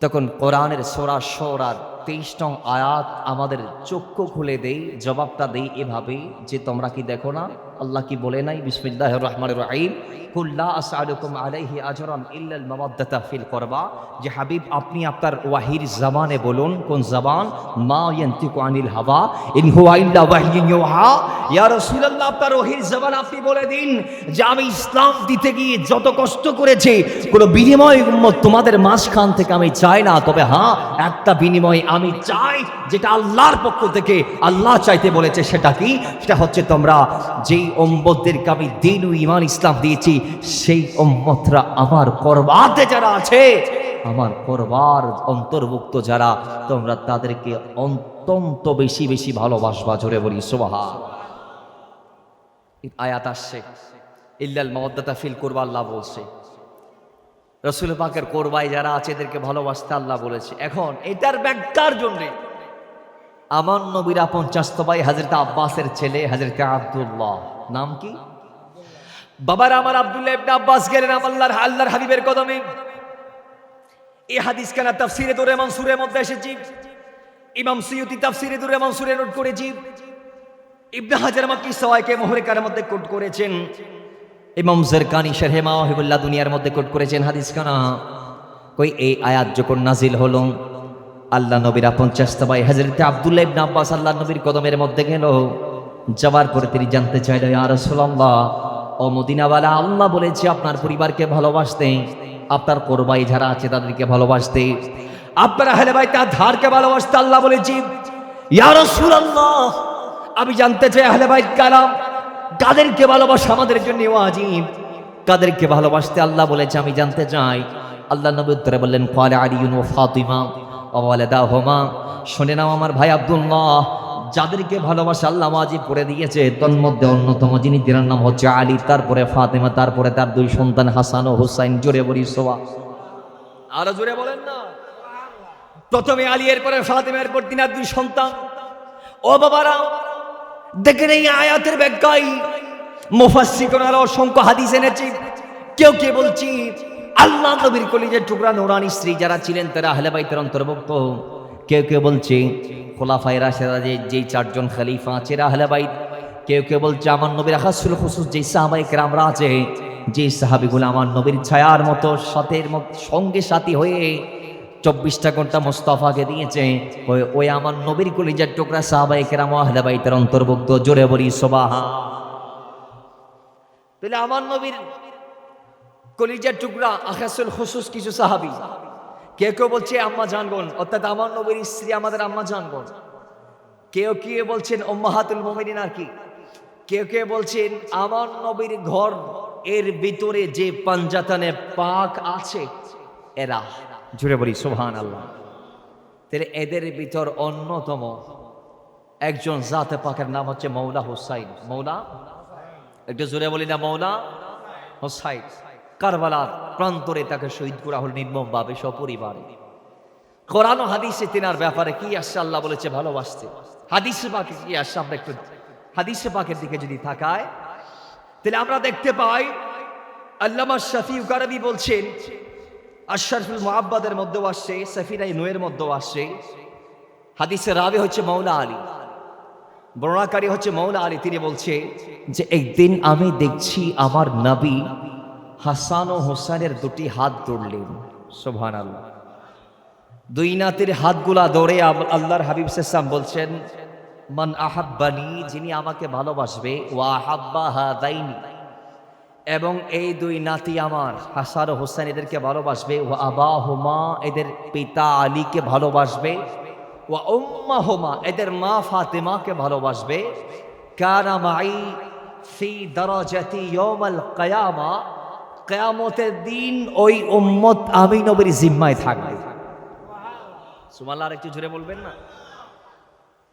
তখন কোরআনের সূরা শুরার 23 নং আয়াত আমাদের চক্ষু খুলে দেই, জবাবটা দেই এভাবে যে তোমরা কি দেখো না আল্লাহ কি বলে নাই? বিসমিল্লাহির রহমানির রহিম, কুল লা আসআলুকুম আলাইহি আজরান ইল্লাল মাওয়াদ্দাতা ফিল কুরবা। যে হাবিব আপনি আপনার ওয়াহির জবানে বলুন, কোন জবান? মা ইয়ান্তিকু আনিল হাওয়া ইন হুয়া ইল্লা ওয়াহয়ুন ইউহা। ইয়া রাসূলুল্লাহ আপনার ওয়াহির জবান আপনি বলে দিন যে আমি ইসলাম দিতে গিয়ে যত কষ্ট করেছি কোনো বিনিময় উম্মত তোমাদের মাঝখান থেকে আমি চাই না, তবে হ্যাঁ একটা বিনিময় আমি চাই যেটা আল্লাহর পক্ষ থেকে আল্লাহ চাইতে বলেছে। সেটা কি? সেটা হচ্ছে তোমরা যেই উম্মতদেরকে আমি দ্বীন ও ঈমান ইসলাম দিয়েছি সেই উম্মতরা আমার করবাতে যারা আছে, আমার করবার অন্তর্ভুক্ত যারা, তোমরা তাদেরকে অত্যন্ত বেশি বেশি ভালোবাসবা। জোরে বলি সুবহান। আয়াত আসছে ইল্লাল মাওয়াদ্দাতা ফিল কুরবা, আল্লাহ বলছে রাসূল পাকের কোরবায় যারা আছে এদেরকে ভালোবাসতে আল্লাহ বলেছে। এখন এটার ব্যাখ্যার জন্য আমার নবীর আপন চাচতো ভাই হযরত আব্বাসের ছেলে হযরত আব্দুল্লাহ, নাম কি? বাবার আমার আব্দুল্লাহ ইবনে আব্বাস গেলেন আল্লাহর হাবিবের কদমে। এই হাদিস কানা তাফসীরে দুরে মানসুরের মধ্যে এসেছে, ইমাম সুয়ুতী তাফসীরে দুরে মানসুরে নোট করেছি, ইবনে হাজার মাক্কি সওয়াইকে মুহরিকার মধ্যে কোট করেছেন, ইমাম জারকানি শারহে মাওয়াহিবুল্লাহ দুনিয়ার মধ্যে কোট করেছেন হাদিস খানা। কই এই আয়াত যখন নাজিল হলো, আল্লাহ নবীর আপন চাচতো ভাই হযরত আব্দুল্লাহ ইবনে আব্বাস আল্লাহ নবীর কদমের মধ্যে গেল। যাওয়ার পরে তিনি জানতে চাইল, ইয়া রাসূলুল্লাহ ও মদিনাওয়ালা, আল্লাহ বলেছে আপনার পরিবারকে ভালোবাসতে, আপনার কোরবাই যারা আছে তাদেরকে ভালোবাসতে, আপনার আহলে বাইত ধারকে ভালোবাসতে আল্লাহ বলেছে। ইয়া রাসূলুল্লাহ আমি জানতে চাই আহলে বাইত কারা, কাদেরকে ভালোবাসা আমাদের জন্য ওয়াজিব, কাদেরকে ভালোবাসতে আল্লাহ বলেছে আমি জানতে চাই। আল্লাহ নবী উত্তরে বললেন, ক্বালা আলিয়ুন ওয়া ফাতিমা ওয়া ওয়ালাদাহুমা। শুনে নাও আমার ভাই আব্দুল্লাহ, যাদেরকে ভালোবাসা আল্লাহ ওয়াজিব করে দিয়েছে তোর মধ্যে অন্যতম যিনি, যার নাম হচ্ছে আলী, তারপরে ফাতেমা, তারপরে তার দুই সন্তান হাসান ও হুসাইন। জোরে বলি সুবহান। আরো জোরে বলেন না। প্রথমে আলী, এরপরে ফাতেমা, এরপর তিনার দুই সন্তান। ও বাবারা দেখেন এই আয়াতের ব্যাখ্যায় মুফাসসিররা অসংখ্য হাদিস এনেছে। কেউ কে বলছি আল্লাহ নবীর কলিজার টুকরা নূরানী স্ত্রী যারা ছিলেন তারা আহলে বাইতের অন্তর্ভুক্ত। কেউ কেউ বলছে খোলাফায়ে রাশিদা যেই চারজন খলিফা আছে এরা আহলে বাইত। কেউ কেউ বলছে আমার নবীর খাসুল খুসুস যেই সাহাবায়ে কেরামরা আছে, যে সাহাবীগুলো আমার নবীর ছায়ার মতো সাথের সঙ্গে সাথী হয়ে 24টা ঘন্টা মুস্তাফাকে দিয়েছে, ওই আমার নবীর কলিজার টুকরা সাহাবায়ে কেরাম আহলে বাইতের অন্তর্ভুক্ত। জোরে বলি সুবহান। তাহলে আমার নবীর কলিজার টুকরা আখাসুল খুসুস কিছু সাহাবী। কেউ কেউ বলছে আম্মা জানগণ, অর্থাৎ আমার নবীর স্ত্রী আমাদের আম্মা জানগণ। কেউ কেউ বলছেন উম্মাহাতুল মুমিনিন। আর কি কেউ কেউ বলছেন আমার নবীর ঘর এর ভিতরে যে পাঞ্জাতানে পাক আছে এরা। জুড়ে বলি সুবহানাল্লাহ। তাহলে এদের ভিতর অন্যতম একজন জাতে পাকের নাম হচ্ছে মৌলা হুসাইন। মৌলা, একটু জোরে বলি না, মৌলা হুসাইন। কারবালার প্রান্তরে তাকে শহীদ করা হল নির্মমভাবে সপরিবারে। কোরআন ও হাদিসে তিনার ব্যাপারে কি আসছে আল্লাহ বলেছে ভালোবাসতে। হাদিসে পাকে কি আসছে, আমরা একটু হাদিসে পাকের দিকে যদি তাকাই তাহলে আমরা দেখতে পাই আল্লামা শাফিউ কারবি বলছেন, আশরাফুল মুআব্বাদের মধ্যেও আসছে, সাফিনায়ে নূরের মধ্যেও আসছে। হাদিসের রাবি হচ্ছে মৌলা আলী, বর্ণনাকারী হচ্ছে মৌলা আলী। তিনি বলছে যে একদিন আমি দেখছি আমার নবী হাসান ও হোসেনের দুটি হাত ধরলেন। সুবহানাল্লাহ। দুই নাতির হাতগুলা ধরে আল্লাহর হাবিব সাল্লাল্লাহু বলছেন, মান আহাব্বানি, যিনি আমাকে ভালোবাসবে, ওয়া আহাব্বা হাদাইনি, এবং এই দুই নাতি আমার হাসান ও হোসেন এদেরকে ভালোবাসবে, ওয়া আবাহুমা, এদের পিতা আলীকে ভালোবাসবে, ওয়া উম্মাহুমা, এদের মা ফাতেমাকে ভালোবাসবে, কানা মাই ফি দারাজাতি ইয়াউমাল কিয়ামা, কিয়ামতের দিন ওই উম্মত আমি নবীর জিম্মায় থাকবে। সুবহানাল্লাহ। আর একটু জোরে বলবেন না।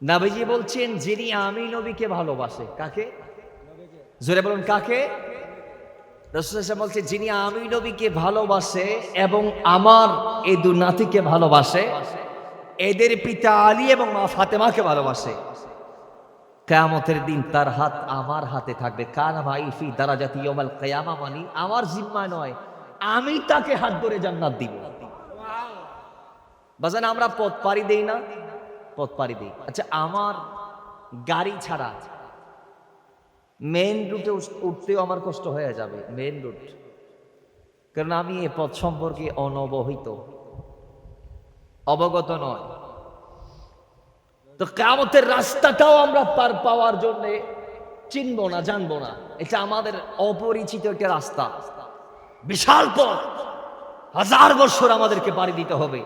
নবীজি বলছেন যিনি আমি নবীকে ভালোবাসে, কাকে? জোরে বলুন কাকে? রাসূল সাল্লাল্লাহু বলছেন যিনি আমি নবীকে ভালোবাসে এবং আমার এই দুই নাতিকে ভালোবাসে, এদের পিতা আলী এবং মা ফাতেমাকে ভালোবাসে, কিয়ামতের দিন তার হাত আমার হাতে থাকবে। কানা মাই ফি দারাজাতি ইয়াউমাল কিয়ামা, মানে আমার জিম্মায় নয়, আমি তাকে হাত ধরে জান্নাত দিব। বাজান আমরা পথ পাড়ি দেই না, পথ পাড়ি দিই। আচ্ছা, আমার গাড়ি ছাড়া মেইন রুটে উঠতেও আমার কষ্ট হয়ে যাবে, মেইন রুট, কারণ আমি এ পথ সম্পর্কে অনবহিত, অবগত নয়। তো কিয়ামতের রাস্তাটাও আমরা পার পাওয়ার জন্য চিনবো না, জানবো না। এটা আমাদের অপরিচিত একটা রাস্তা, বিশাল পথ, 1000 বছর আমাদেরকে পাড়ি দিতে হবে।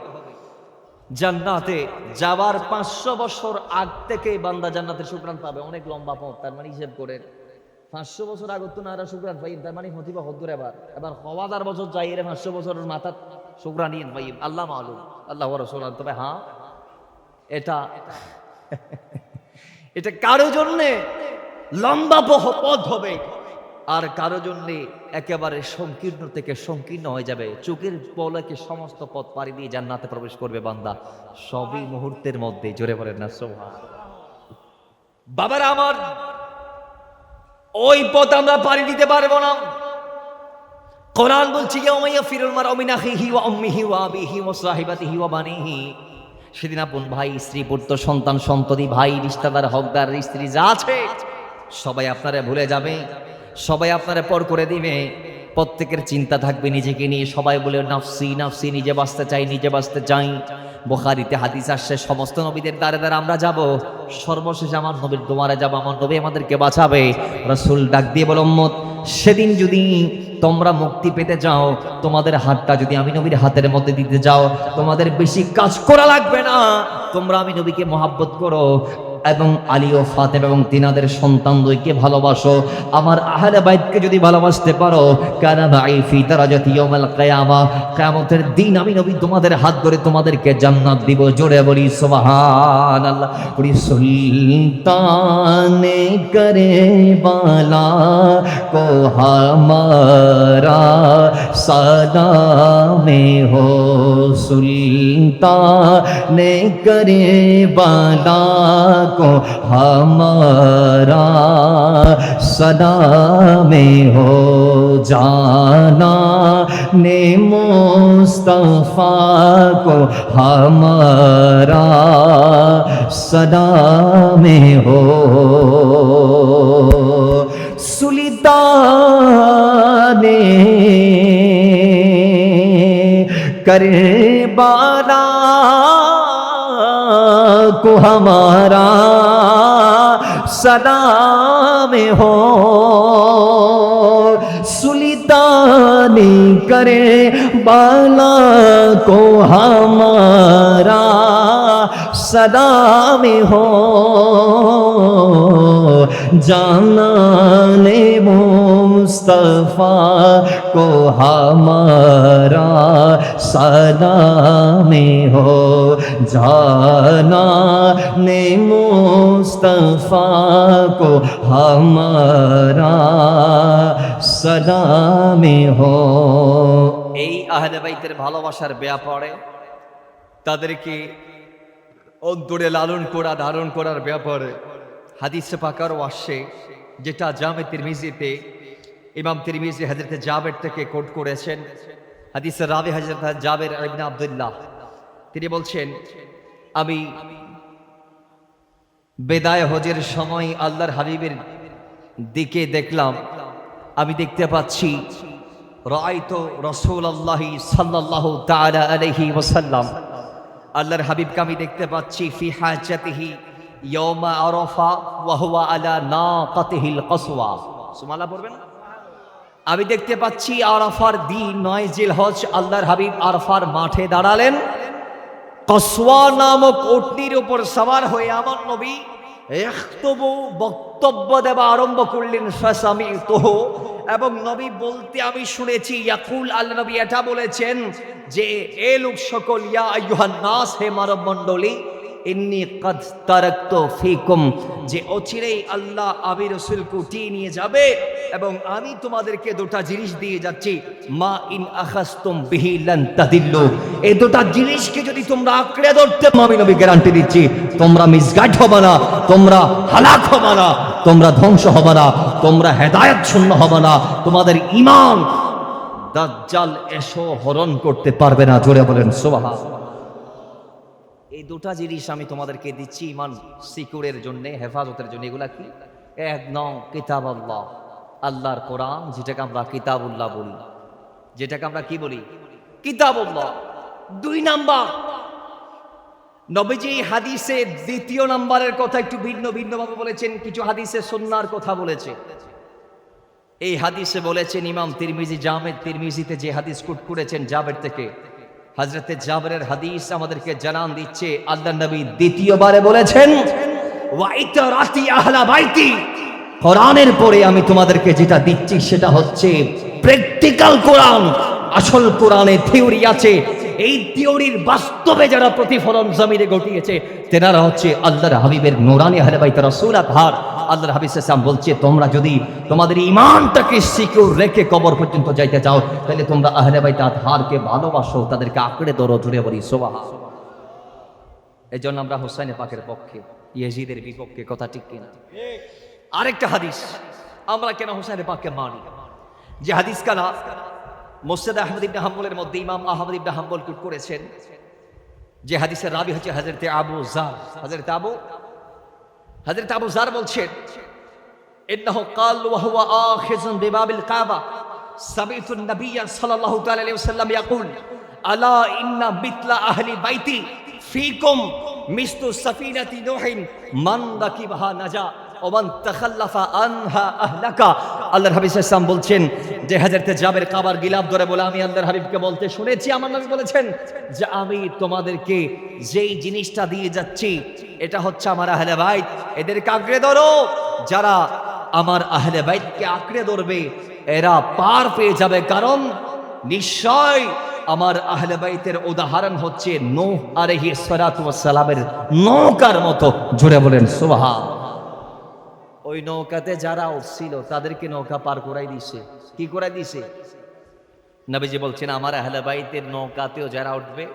জান্নাতে যাবার 500 বছর আগ থেকে বান্দা জান্নাতের সুগ্রাণ পাবে। অনেক লম্বা পথ, তার মানে হিসেব করেন 500 বছর আগত তো না এরা সুগ্রাণ পাই, তার মানে হতিবা হদ্দুর এবার 1000 বছর যাই এর 500 বছরের মাথার সুগ্রাণ ইন পাই, আল্লাহ মালুম, আল্লাহ রাসূল। তবে হ্যাঁ, এটা এটা কারো জন্যে লম্বা পথ হবে, আর কারো জন্যে একেবারে সংকীর্ণ থেকে সংকীর্ণ হয়ে যাবে। চোখের পলকে সমস্ত পথ পাড়ি দিয়ে জান্নাতে প্রবেশ করবে বান্দা, সবই মুহূর্তের মধ্যে। জোরে বলেন না সুবহান। বাবারা আমার, ওই পথ আমরা পাড়ি দিতে পারবো না। কোরআন বলছে ইয়াউমা ইয়াফিরুল মারউ মিন আখিহি ওয়া উম্মিহি ওয়া আবিহি ওয়া সাহিবাতিহি ওয়া বানিহি। সেদিন আপন ভাই, স্ত্রী, পুত্র, সন্তান, সন্ততি, ভাই, রিশতেদার, হকদার, স্ত্রী যা আছে সবাই আপনারা ভুলে যাবে, সবাই আপনারা পর করে দিবে। প্রত্যেকের চিন্তা থাকবে নিজেকে নিয়ে, সবাই বলে নাফসি নাফসি, নিজে বাঁচতে চাই, নিজে বাঁচতে চাই। বুখারীতে হাদিস আসছে সমস্ত নবীদের দ্বারে দ্বারে আমরা যাব, সর্বশেষে আমার নবীর দুয়ারে যাব, আমার নবী আমাদেরকে বাঁচাবে। রাসূল ডাক দিয়ে বলে, উম্মত, সেদিন যদি তোমরা মুক্তি পেতে চাও, তোমাদের হাতটা যদি আমি নবীর হাতের মধ্যে দিতে যাও, তোমাদের বেশি কাজ করা লাগবে না। তোমরা আমি নবীকে মহাব্বত করো এবং আলী ও ফাতেমা এবং তিনাদের সন্তানদেরকে ভালোবাসো। আমার আহলে বাইতকে যদি ভালোবাসতে পারো, কানা মাই ফি দারাজাতি ইয়াউমাল কিয়ামাহ, কিয়ামতের দিন আমি নবী তোমাদের হাত ধরে তোমাদেরকে জান্নাত দিব। জোরে বলি সুবহানাল্লাহ। বলি সুলতানে করে বালা কো হামারা সালামে হো, সুলতানে করে বালা को हमारा सलामे हो, जाना ने मुस्तफा को हमारा सलामे हो। सुल्ताने करबला को हमारा सलाम हो, सुल्तानी करे बाला को हमारा सलाम हो, जानाने मुस्तफा को हमारा सलाम हो, जानाने मुस्तफा को हमारा सलाम हो। এই আহলে বাইতের ভালোবাসার ব্যাপারে, তাদেরকে অন্তরে লালন করা, ধারণ করার ব্যাপারে হাদিসে পাকারও আসছে, যেটা জামে তিরমিজিতে ইমাম তিরমিজি হযরত জাবের থেকে কোট করেছেন। হাদিসের রাবি হযরত জাবের ইবনে আব্দুল্লাহ, তিনি বলছেন, আমি বেদায় হজের সময় আল্লাহর হাবিবের দিকে দেখলাম, আমি দেখতে পাচ্ছি রাআইতু রাসূলুল্লাহি সাল্লাল্লাহু তাআলা আলাইহি ওয়াসাল্লাম, আল্লাহর হাবিবকে আমি দেখতে পাচ্ছি ফি হাজাতিহি ইয়াউমা আরাফা ওয়া হুয়া আলা নাকাতিহিল কসওয়া। সুবহানাল্লাহ পড়বেন। আমি দেখতে পাচ্ছি আরাফার দিন 9 জিলহজ আল্লাহর হাবিব আরাফার মাঠে দাঁড়ালেন, কসওয়া নামক উটনির উপর সওয়ার হয়ে আমার নবী বক্তব্য দেওয়া আরম্ভ করলেন। ফাসামিতুহু, এবং নবী বলতে আমি শুনেছি, ইয়াকুল, আল্লাহ নবী এটা বলেছেন যে, এ লোক সকল, ইয়া আইয়ুহান নাস, হে মানব মণ্ডলী, ইন্নী কাদ তারাকতু ফীকুম, যে অচিরেই আল্লাহ আমি রাসূলকে উঠিয়ে নিয়ে যাবে এবং আমি তোমাদেরকে দুটা জিনিস দিয়ে যাচ্ছি, মা ইন আখাযতুম বিহি লান তাদিল্লু, এই দুটা জিনিসকে যদি তোমরা আঁকড়ে ধরতে, আমি নবী গ্যারান্টি দিচ্ছি, তোমরা মিসগাইড হবে না, তোমরা হালাক হবে না, তোমরা ধ্বংস হবে না, তোমরা হেদায়েত শূন্য হবে না, তোমাদের ঈমান দাজ্জাল এসো হরণ করতে পারবে না। জোরে বলেন সুবহানাল্লাহ। এই এই দুটা জিনিস আমি তোমাদেরকে দিচ্ছি ইমান সিকিউরের জন্য, হেফাজতের জন্য। এগুলা কি? এক নং কিতাব আল্লাহ, আল্লাহর কোরআন, যেটাকে আমরা কিতাবুল্লাহ বলি, যেটাকে আমরা কি বলি? কিতাবুল্লাহ। 2 নাম্বার, নবীজি হাদিসে 2য় নাম্বারের কথা একটু ভিন্ন ভিন্নভাবে বলেছেন, কিছু হাদিসে সুন্নাহর কথা বলেছে। এই হাদিসে বলেছেন ইমাম তিরমিজি, জামে তিরমিজিতে যে হাদিস কোট করেছেন জাবের থেকে, হযরতে জাবেরের হাদিস আমাদেরকে জানান দিচ্ছে আল্লাহর নবী 2য়বারে বলেছেন ওয়াইতারাতি আহলা বাইতি, কোরআনের পরে আমি তোমাদেরকে যেটা দিচ্ছি সেটা হচ্ছে প্র্যাকটিক্যাল কোরআন। আসল কোরআনে থিওরি আছে, এই থিওরির বাস্তবে যারা প্রতিফলন জমিনে ঘটিয়েছে তেনারা হচ্ছে আল্লাহর হাবিবের নূরানী আহলে বাইত রাসূল আতহার। আল্লাহর হাবিব সাল্লাল্লাহু আলাইহি ওয়াসাল্লাম বলছে, তোমরা যদি তোমাদের ঈমানটাকে সিকিউর রেখে কবর পর্যন্ত যাইতে চাও, তাহলে তোমরা আহলে বাইত আতহারকে ভালোবাসো, তাদেরকে আঁকড়ে ধরো, জুড়ে বলি সুবহানাল্লাহ। এজন্য আমরা হোসেন পাকের পক্ষে, ইয়েজিদের বিপক্ষে। কথা ঠিক কিনা? আরেকটা হাদিস, আমরা কেন হোসেন পাককে মানি? যে হাদিস কানা মুসনাদ আহমদ ইবনে হাম্বলের মধ্যে ইমাম আহমদ ইবনে হাম্বল কোট করেছেন, যে হাদিসের রাবি হচ্ছে হযরতে আবু যার। হযরত আবু যার বলছেন, ইন্নাহু ক্বাল ওয়া হুয়া আখিযুন বিবাবিল কাবা সামি'তুন নাবিয়্যা সাল্লাল্লাহু তাআলা আলাইহি ওয়াসাল্লাম ইয়াকুল আলা ইন্না মিথলা আহলি বাইতি ফীকুম মিসলু সাফিনাতি নূহিন মান রাকিবাহা নাজা ওয়া মান তাখাল্লাফা আনহা আহলাকা। আল্লাহর হাবিব সাল্লাল্লাহু আলাইহি ওয়াসাল্লাম বলছেন যে হযরতে জাবের কাবার গিলাফ ধরে বলে, আমি আল্লাহর হাবিবকে বলতে শুনেছি, আমার নবী বলেছেন যে আমি তোমাদেরকে যেই জিনিসটা দিয়ে যাচ্ছি এটা হচ্ছে আমার আহলে বাইত, এদেরকে আঁকড়ে ধরো। যারা আমার আহলে বাইতকে আঁকড়ে ধরবে এরা পার পেয়ে যাবে, কারণ নিশ্চয় আমার আহলে বাইতের উদাহরণ হচ্ছে নূহ আলাইহিস সালাতু ওয়াস সালামের নৌকার মতো। জোরে বলেন সুবহানাল্লাহ। ওই নৌকাতে যারা উঠছিল তাদেরকে নৌকা পার করাই দিছে। কি করাই দিছে? নবীজি বলছেন আমার আহলে বাইতের নৌকাতেও যারা উঠবে,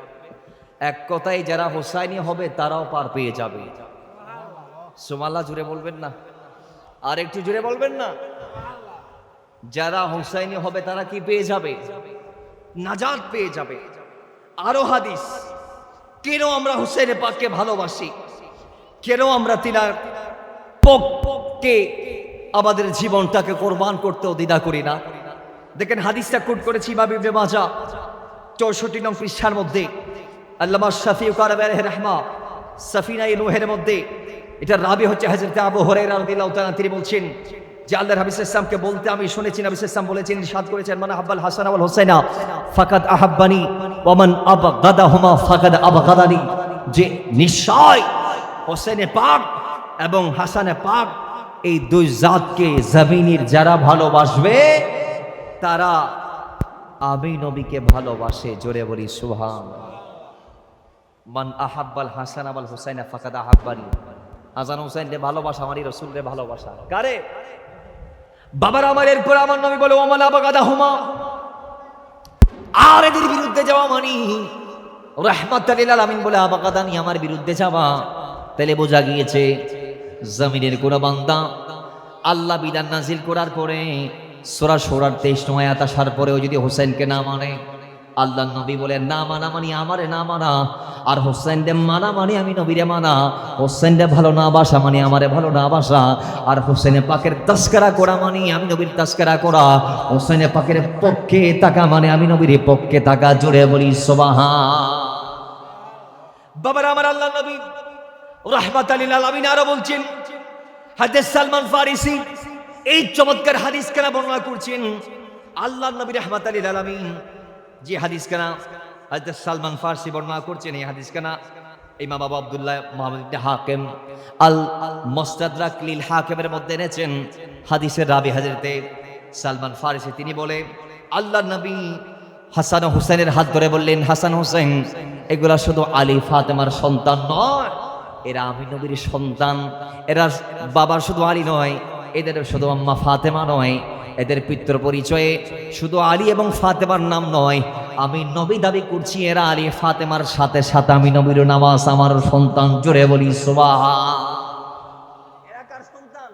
এক কথায় যারা হোসাইনি হবে তারাও পার পেয়ে যাবে। সুবহানাল্লাহ। জুড়ে বলবেন না? আর একটু জুড়ে বলবেন না? যারা হোসাইনি হবে তারা কি পেয়ে যাবে? নাজাত পেয়ে যাবে। আরো হাদিস, কেন আমরা হোসেন পাককে ভালোবাসি, কেন আমরা তিনার পক্ষে আমাদের জীবনটাকে কোরবান করতেও দ্বিধা করি না। দেখেন হাদিসটা কোট করেছি ইমাম ইবনে মাজাহ 64 নং পৃষ্ঠার মধ্যে, আল্লামা শাফিউ কারবি আলাইহির রাহমা সাফিনায়ে নূহের মধ্যে। এটা রাবি হচ্ছে হযরত আবু হুরায়রা রাদিয়াল্লাহু তাআলা। তিনি বলছেন যে আল্লাহর হাবিব সাল্লাল্লাহু আলাইহি ওয়াসাল্লামকে বলতে আমি শুনেছি, নবী সাল্লাল্লাহু আলাইহি ওয়াসাল্লাম বলেছেন, ইরশাদ করেছেন, মান আহাব্বাল হাসান ওয়াল হুসাইনা ফাকাদ আহাব্বানি ওয়া মান আবগাদাহুমা ফাকাদ আবগাদানি। যে নিশ্চয় হোসেন পাক এবং হাসানে পাক এই দুই জাতকে জমিনের যারা ভালোবাসবে তারা আমি নবীকে ভালোবাসে। জোরে বলি সুবহানাল্লাহ। মান আহাব্বাল হাসান ওয়াল হুসাইনা ফাকাদ আহাব্বানি। হাসান হুসাইনকে ভালোবাসা আমারই রাসূলের ভালোবাসা। কারে? বাবার আমার। এরপর আমার নবী বলে ওমান আবগাদাহুমা, আর এদের বিরুদ্ধে যাওয়া মানি রাহমাতাল লিল আলামিন বলে আবগাদানি, আমার বিরুদ্ধে যাওয়া। তাহলে বোঝা গিয়েছে জমিনের কোন বান্দা আল্লাহ বিধান নাজিল করার পরে সূরা সূরার 23 নং আয়াত আসার পরেও যদি হোসেনকে না মানে, আল্লাহ নবী বলেন না মানা মানে আমারে না মানা, আর হোসেনকে মানা মানে আমি নবীরে মানা, হোসেনকে ভালো না বাসা মানে আমারে ভালো না বাসা, আর হোসেনে পাকের তাস্করা করা মানে আমি নবীর তাস্করা করা, হোসেনে পাকের পক্ষে থাকা মানে আমি নবীর পক্ষে থাকা। জোরে বলি সুবহান। বাবার আমার আল্লাহ নবী রাহমাতাল লিল আলামিন আরো বলছেন, হাদিস সালমান ফারিসি এই চমৎকার হাদিস কেনা বর্ণনা করছেন। আল্লাহ নবী রাহমাতাল লিল আলামিন যে হাদিস কেনা হাদিস সালমান ফারসি বর্ণনা করছেন, এই হাদিস কেনা ইমাম আবু আব্দুল্লাহ মুহাম্মদ ইবনে হাকিম আল মুস্তাদরাক লিল হাকিমের মধ্যে এনেছেন। হাদিসের রাবি হযরতে সালমান ফারসি, তিনি বলে আল্লাহ নবী হাসান ও হুসাইনের হাত ধরে বললেন, হাসান হুসাইন এগুলা শুধু আলী ফাতেমার সন্তান নয়, এরা আমি নবীর সন্তান। এরা বাবার শুধু আলী নয়, এদের শুধু আম্মা ফাতেমা নয়, এদের পিতৃ পরিচয়ে শুধু আলী এবং ফাতেমার নাম নয়, আমি নবী দাবি করছি এরা আলী ফাতেমার সাথে সাথে আমি নবীর নামাজ আমার সন্তান। জোরে বলি সুবহান। এরা কার সন্তান?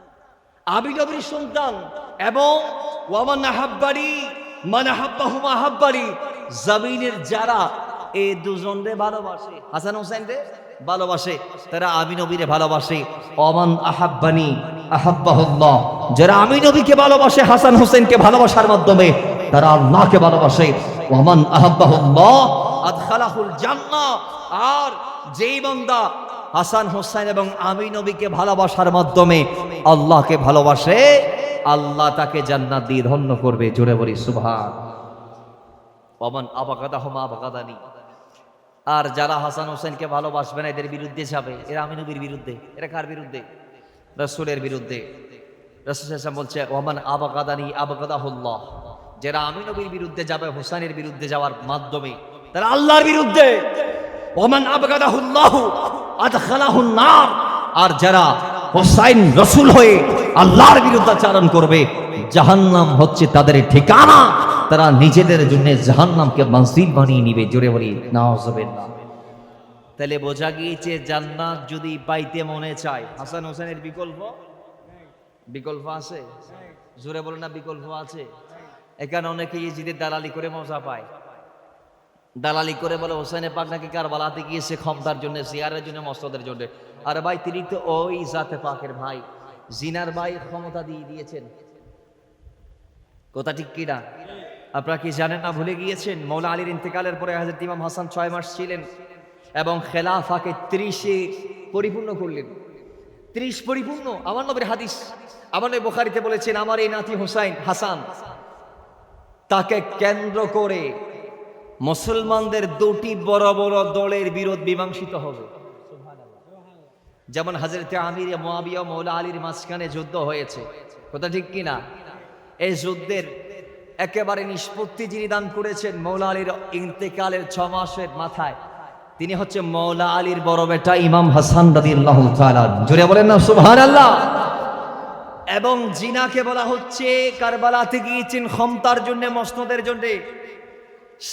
আমি নবীর সন্তান। এবং ওয়ামান আহাব্বানি মান আহাব্বাহুমা আহাব্বানি, জমিনের যারা এই দুজনরে ভালোবাসে, হাসান হোসেন রে ভালোবাসে, তারা আমি নবীরে ভালোবাসে। ওমান আহাব্বানি আহাব্বাহুল্লাহ, যারা আমি নবীকে ভালোবাসে হাসান হোসেনকে ভালোবাসার মাধ্যমে তারা আল্লাহকে ভালোবাসে। ওমান আহাব্বাহুল্লাহ আদখালাহুল জান্নাহ, আর যেই বান্দা হাসান হোসেন এবং আমি নবীকে ভালোবাসার মাধ্যমে আল্লাহকে ভালোবাসে, আল্লাহ তাকে জান্নাত দিয়ে ধন্য করবে। জোরে বলি সুবহান। ওমান আবাগাদাহুমা আবাগাদানি, আর যারা হাসান হোসেনকে ভালোবাসবে না এদের বিরুদ্ধে যাবে, এরা আমি নবীর বিরুদ্ধে। এরা কার বিরুদ্ধে? রাসূলের বিরুদ্ধে। রাসূল সাল্লাল্লাহু আলাইহি ওয়াসাল্লাম বলছে ওমান আবাগাদানি আবাগাদাহুল্লাহ, যারা আমি নবীর বিরুদ্ধে যাবে হোসেনের বিরুদ্ধে যাওয়ার মাধ্যমে তারা আল্লাহর বিরুদ্ধে। ওমান আবাগাদাহুল্লাহু আদখালাহুন নার, আর যারা হোসেন রাসূল হয়ে আল্লাহর বিরুদ্ধাচরণ করবে জাহান্নাম হচ্ছে তাদের ঠিকানা, তারা নিজেদের জন্য জাহান্নামকে মসজিদ বানিয়ে নিবে। জোরে বলি নাউজুবিল্লাহ। তাহলে বোঝা গিয়েছে জান্নাত যদি পাইতে মনে চায়, হাসান হোসেনের বিকল্প আছে? জোরে বলে না বিকল্প আছে? এখানে অনেকে ইজিদের দালালি করে মজা পায়, দালালি করে বলে হোসেনে পাক নাকি কারবালাতে গিয়েছে ক্ষমতার জন্য, জিয়ারের জন্য, মসনদের জন্য। আর ভাই তিনি তো ওই জাতে পাকের ভাই, জিনার ভাই ক্ষমতা দিয়ে দিয়েছেন। কথা ঠিক কিনা? আপনারা কি জানেন না? ভুলে গিয়েছেন মৌলা আলীর ইন্তেকালের পরে হযরত ইমাম হাসান 6 মাস ছিলেন এবং খেলাফাকে 30-এ পরিপূর্ণ করলেন। 30 পরিপূর্ণ। আমার নবীর হাদিস, আমার নবী বুখারীতে বলেছেন আমার এই নাতি হুসাইন হাসান, তাকে কেন্দ্র করে মুসলমানদের দুটি বড় বড় দলের বিরোধ মীমাংসিত হবে। যেমন হযরতে আমির মুয়াবিয়া মৌলা আলীর মাঝখানে যুদ্ধ হয়েছে। কথা ঠিক কিনা? এই যুদ্ধের একেবারে নিষ্পত্তি যিনি দান করেছেন মৌলা আলীর ইন্তেকালের 6 মাসের মাথায়, তিনি হচ্ছে মৌলা আলীর বড় বেটা ইমাম হাসান রাদিয়াল্লাহু তাআলা। জোরে বলেন না সুবহানাল্লাহ। এবং জিনাকে বলা হচ্ছে কারবালাতে গিয়েছেন ক্ষমতার জন্য, মসনদের জন্য।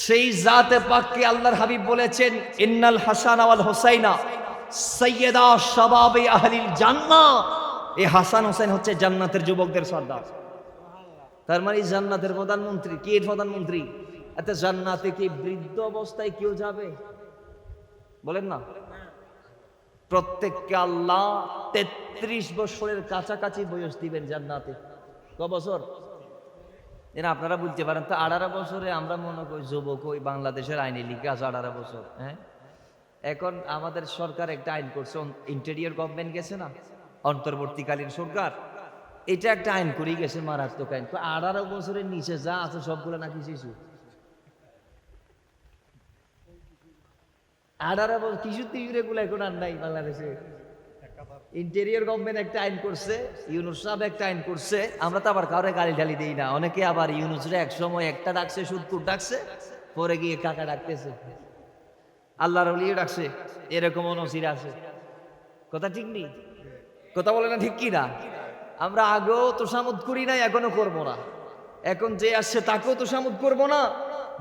সেই জাতে পাককে আল্লাহর হাবিব বলেছেন ইন্নাল হাসান ওয়াল হুসাইনা সাইয়্যিদা শাবাবি আহলিল জান্নাহ, এই হাসান হোসেন হচ্ছে জান্নাতের যুবকদের সর্দার। তার মানে জান্নাতের প্রধানমন্ত্রী। কে প্রধানমন্ত্রী? এত জান্নাতে কি বৃদ্ধ অবস্থায় কেউ যাবে? বলেন না। প্রত্যেককে আল্লাহ 33 বছরের কাছাকাছি বয়স দিবেন জান্নাতে। ক বছর? এরা আপনারা বুঝতে পারেন তো। 18 বছরে আমরা মনে করি যুবক, ওই বাংলাদেশের আইনে লিখে আছে 18 বছর। হ্যাঁ, এখন আমাদের সরকার একটা আইন করছে, ইন্টেরিয়র গভর্নমেন্ট গেছে না, অন্তর্বর্তীকালীন সরকার, এটা একটা আইন করেই গেছে, মারাত্মক আইন। 18 বছরের নিচে যা আছে সবগুলো নাকি শিশু। 18 বছর কিছু এগুলো এখন আর নাই বাংলাদেশে। ইন্টেরিয়র গভর্নমেন্ট একটা আইন করছে, ইউনুস সাহেব একটা আইন করছে। আমরা তো আবার কাউরে গালি ঢালি দিই না। অনেকে আবার ইউনুসরে এক সময় একটা ডাকছে, সুদকুর ডাকছে, পরে গিয়ে কাকা ডাকতেছে, আল্লাহর ওলিও ডাকছে, এরকম নসির আছে। কথা ঠিক নেই? কথা বলে না ঠিক কি না? আমরা আগেও তোষামত করি নাই, এখনো করবো না। এখন যে আসছে তাকেও তোষামত করবো না,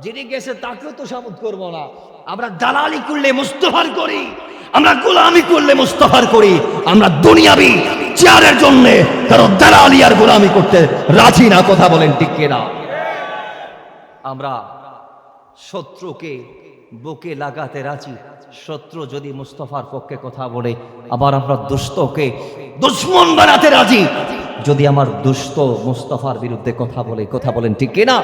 যিনি গেছে তাকেও তোষামত করবো না। আমরা দালালি করলে মুস্তাফার করি, আমরা গোলামি করলে মুস্তাফার করি। আমরা দুনিয়াবি চেয়ারের জন্য কারো দালালি আর গোলামি করতে রাজি না। কথা বলেন ঠিক কিনা? আমরা শত্রুকে বুকে লাগাতে রাজি, শত্রু যদি মুস্তাফার পক্ষে কথা বলে। আবার আমরা দুষ্টকে দুশ্মন বানাতে রাজি, যদি আমার দুষ্ট মুস্তাফার বিরুদ্ধে কথা বলে। কথা বলেন ঠিক কিনা?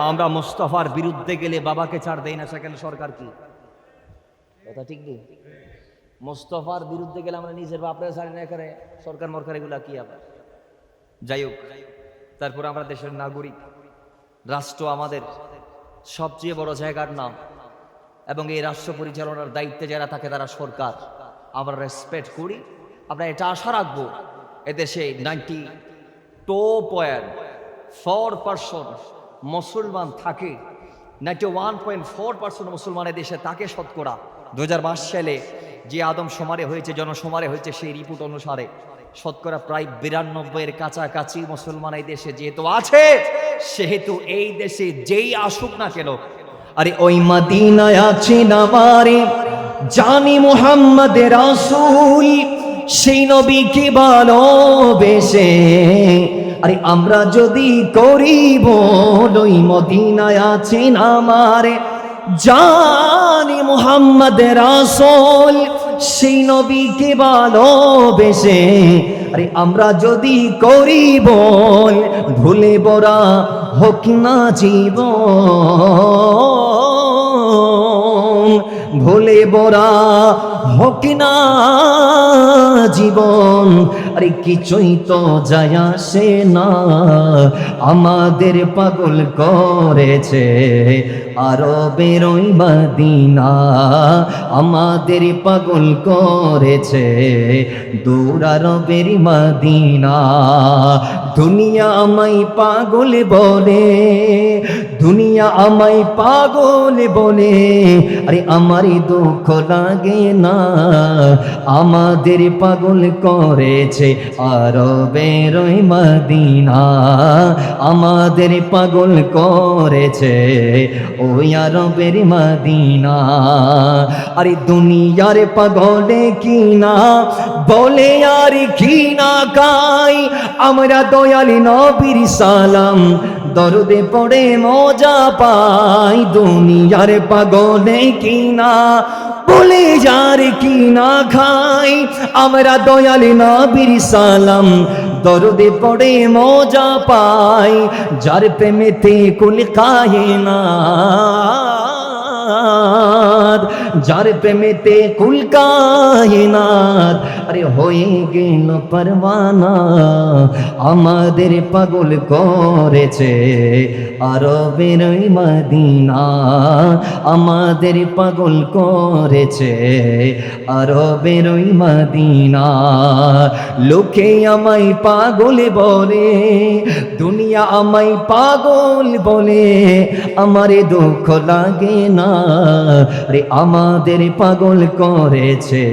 আমরা মুস্তাফার বিরুদ্ধে গেলে বাবাকে ছাড় দেই না, সেখানে সরকার কি? কথা ঠিক নেই? মুস্তাফার বিরুদ্ধে গেলে আমরা নিজের বাপরে ছাড়ি না, এখানে সরকার মরকার এগুলা কি আবার? যাই হোক, তারপর আমরা দেশের নাগরিক, রাষ্ট্র আমাদের সবচেয়ে বড় জায়গার নাম, এবং এই রাষ্ট্র পরিচালনার দায়িত্বে যারা থাকে তারা সরকার। আমরা রেসপেক্ট করি। আমরা এটা আশা রাখবো এদেশে 92.4% মুসলমান থাকে। 91.4% মুসলমান দেশে থাকে শতকরা। 2022 সালে যে আদমশুমারি হয়েছে, জনশুমারি হয়েছে, সেই রিপোর্ট অনুসারে শতকরা প্রায় 92-এর কাছাকাছি মুসলমান এই দেশে যেহেতু আছে, সেহেতু এই দেশে যেই আসুক না কেন, আরে ওই মদিনায় আছেন আমারে জানি মুহাম্মদের রাসূল, সেই নবীকে ভালোবেসে আরে আমরা যদি করিব ওই মদিনায় আছেন আমারে জানি মুহাম্মদের রাসূল, সেই নবীকে ভালোবেসে, আরে আমরা যদি করি বল ভুলে বরা হোক না জীবন, ভুলে বরা হোক না জীবন, আরে কিছুই তো যায় আসে না, আমাদের পাগল করেছে আরবের ওই মদিনা, আমাদের পাগল করেছে দূর আরবের মদিনা। দুনিয়া আমায় পাগল বলে, দুনিয়া আমায় পাগল বলে, আরে আমারই দুঃখ লাগে না, আমাদের পাগল করেছে আরবের ওই মদিনা, আমাদের পাগল করেছে ওই আরবের মদিনা। আরে দুনিয়ার পাগলে কিনা বলে আর কি না গাই, আমরা দয়ালি নবীর সালাম দরদে পড়ে মজা পাই। দুনিয়ার পাগলে কিনা বলে যার কি না খাই, আমরা দয়ালি নবীর সালাম দরদে পড়ে মজা পাই। যার প্রেমেতে কুল কায়নাত, যার প্রেমেতে কুল কায়নাত, আরে হয়ে গেল পরওয়ানা, আমাদের পাগল করেছে আরবের ওই মদিনা, আমাদের পাগল করেছে আরবের ওই মদিনা। লোকে আমায় পাগল বলে, দুনিয়া আমায় পাগল বলে, আমারে দুঃখ লাগে না, রে আমাদের পাগল করেছে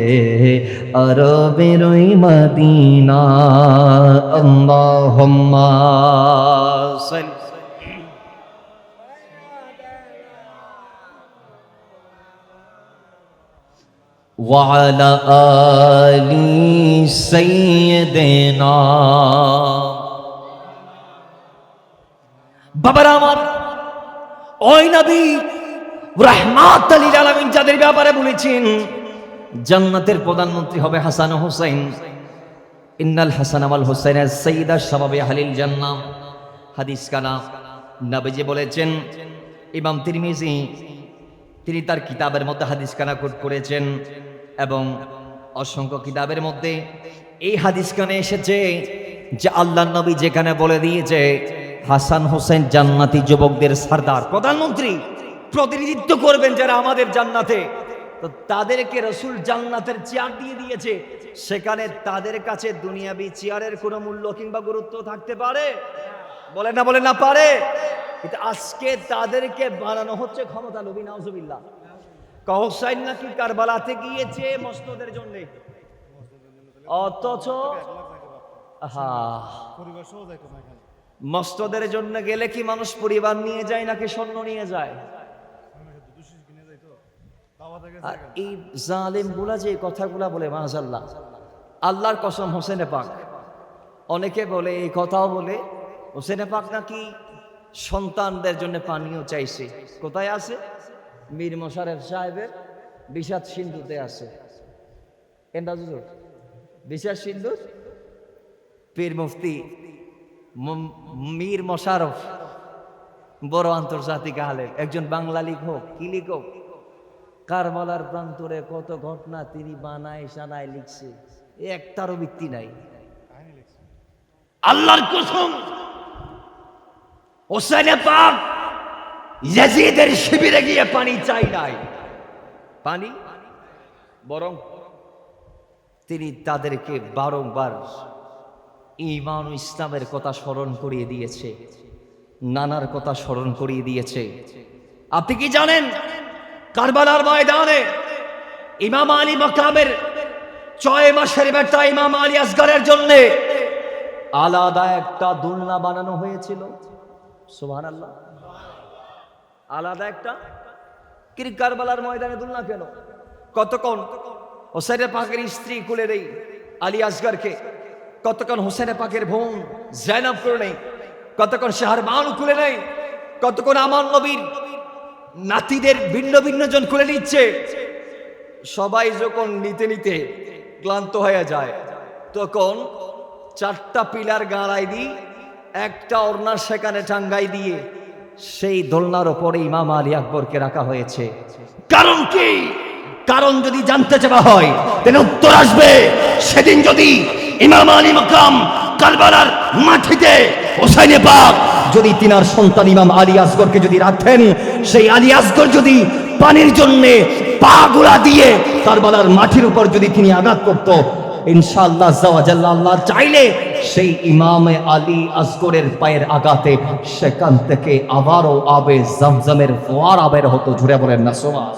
আরবের ওই মদিনা। আল্লাহুম্মা সাল্লি وعلى آل سيدنا। বাবারা আমার, ওই নবী রাহমাতুল লিল আলামিন যাদের ব্যাপারে বলেছেন জান্নাতের প্রধানমন্ত্রী হবে হাসান ও হুসাইন, ইন্নাল হাসান ওয়াল হুসাইন সাইয়্যিদা শাবাবি আহলিল জান্নাহ, হাদিস কানা নবীজি বলেছেন। ইমাম তিরমিজি তিনি তার কিতাবের মধ্যে হাদিস কানা কোট করেছেন এবং অসংখ্য কিতাবের মধ্যে এই হাদিস কানে এসেছে যে আল্লাহর নবী যেখানে বলে দিয়েছে হাসান হোসেন জান্নাতি যুবকদের সরদার, প্রধানমন্ত্রী, প্রতিনিধিত্ব করবেন যারা আমাদের জান্নাতে, তো তাদেরকে রাসূল জান্নাতের চেয়ার দিয়ে দিয়েছে। সেখানে তাদের কাছে দুনিয়াবি চেয়ারের কোনো মূল্য কিংবা গুরুত্ব থাকতে পারে? বলে না, বলে না পারে। কিন্তু আজকে তাদেরকে বানানো হচ্ছে ক্ষমতা লোভী, নাউজুবিল্লাহ। হুসাইন নাকি কারবালাতে গিয়েছে মসনদের জন্য, অথচ মসনদের জন্য গেলে কি মানুষ পরিবার নিয়ে যায় নাকি স্বর্ণ নিয়ে যায়? আর এই জালেম গুলা যে কথাগুলা বলে, মাশাআল্লাহ, আল্লাহর কসম, হোসেনে পাক অনেকে বলে, এই কথাও বলে হোসেনে পাক নাকি সন্তানদের জন্য পানিও চাইছে। কোথায় আছে? মীর মোশাররফ সাহেবের বিষাদ সিন্ধুতে আছে। বিষাদ সিন্ধু পীর মুফতি মীর মোশাররফ, বড় আন্তর্জাতিক আলেম, একজন বাংলা লেখক। কি লেখক? কারবালার প্রান্তরে কত ঘটনা তিনি বানায় সানায় লিখছে, একটারও ভিত্তি নাই। আল্লাহর কসম, হোসেনে পাক ইয়াজিদের শিবিরে গিয়ে পানি চাই নাই, পানি, বরং তিনি তাদেরকে বারংবার ঈমান ও ইসলামের কথা স্মরণ করিয়ে দিয়েছে, নানার কথা স্মরণ করিয়ে দিয়েছে। আপনি কি জানেন কারবালার ময়দানে ইমাম আলী মাকামের 6 মাসের বেটা ইমাম আলী আসগরের জন্য আলাদা একটা দোলনা বানানো হয়েছিল? সুবহানাল্লাহ। আলাদা একটা কি কারবালার ময়দানে দোলনা কেন? কতক্ষণ হোসেনে পাকের স্ত্রী কুলে নেই আলী আসগরকে, কতক্ষণ হোসেনে পাকের বোন জায়নাব কুলে নেই, কতক্ষণ শাহরবান কুলে নেই, কতক্ষণ আমার নবীর নাতিদের ভিন্ন ভিন্ন জন কুলে নিচ্ছে। সবাই যখন নিতে নিতে ক্লান্ত হয়ে যায়, তখন 4টা পিলার গাড়াই দিই, একটা ওড়না সেখানে টাঙ্গাই দিয়ে সেই দোলনার ওপরে ইমাম আলী আকবরকে রাখা হয়েছে। কারণ কি? কারণ যদি জানতে চাওয়া হয় তাহলে উত্তর আসবে, সেদিন যদি ইমাম আলী মাকাম কারবালার মাটিতে হোসাইনে পাক যদি তিনার সন্তান ইমাম আলী আসগরকে যদি রাখতেন, সেই আলী আসগর যদি পানির জন্য পা গুলা দিয়ে কারবালার মাটির উপর যদি তিনি আঘাত করত, ইনশাআল্লাহ জাওয়াজাল্লাহ আল্লাহ চাইলে সেই ইমামে আলী আসগরের পায়ের আঘাতে সেখান থেকে আবারও আবে জমজমের ফোয়ারা বের হতো। জুড়ে বলেন না সুবহান।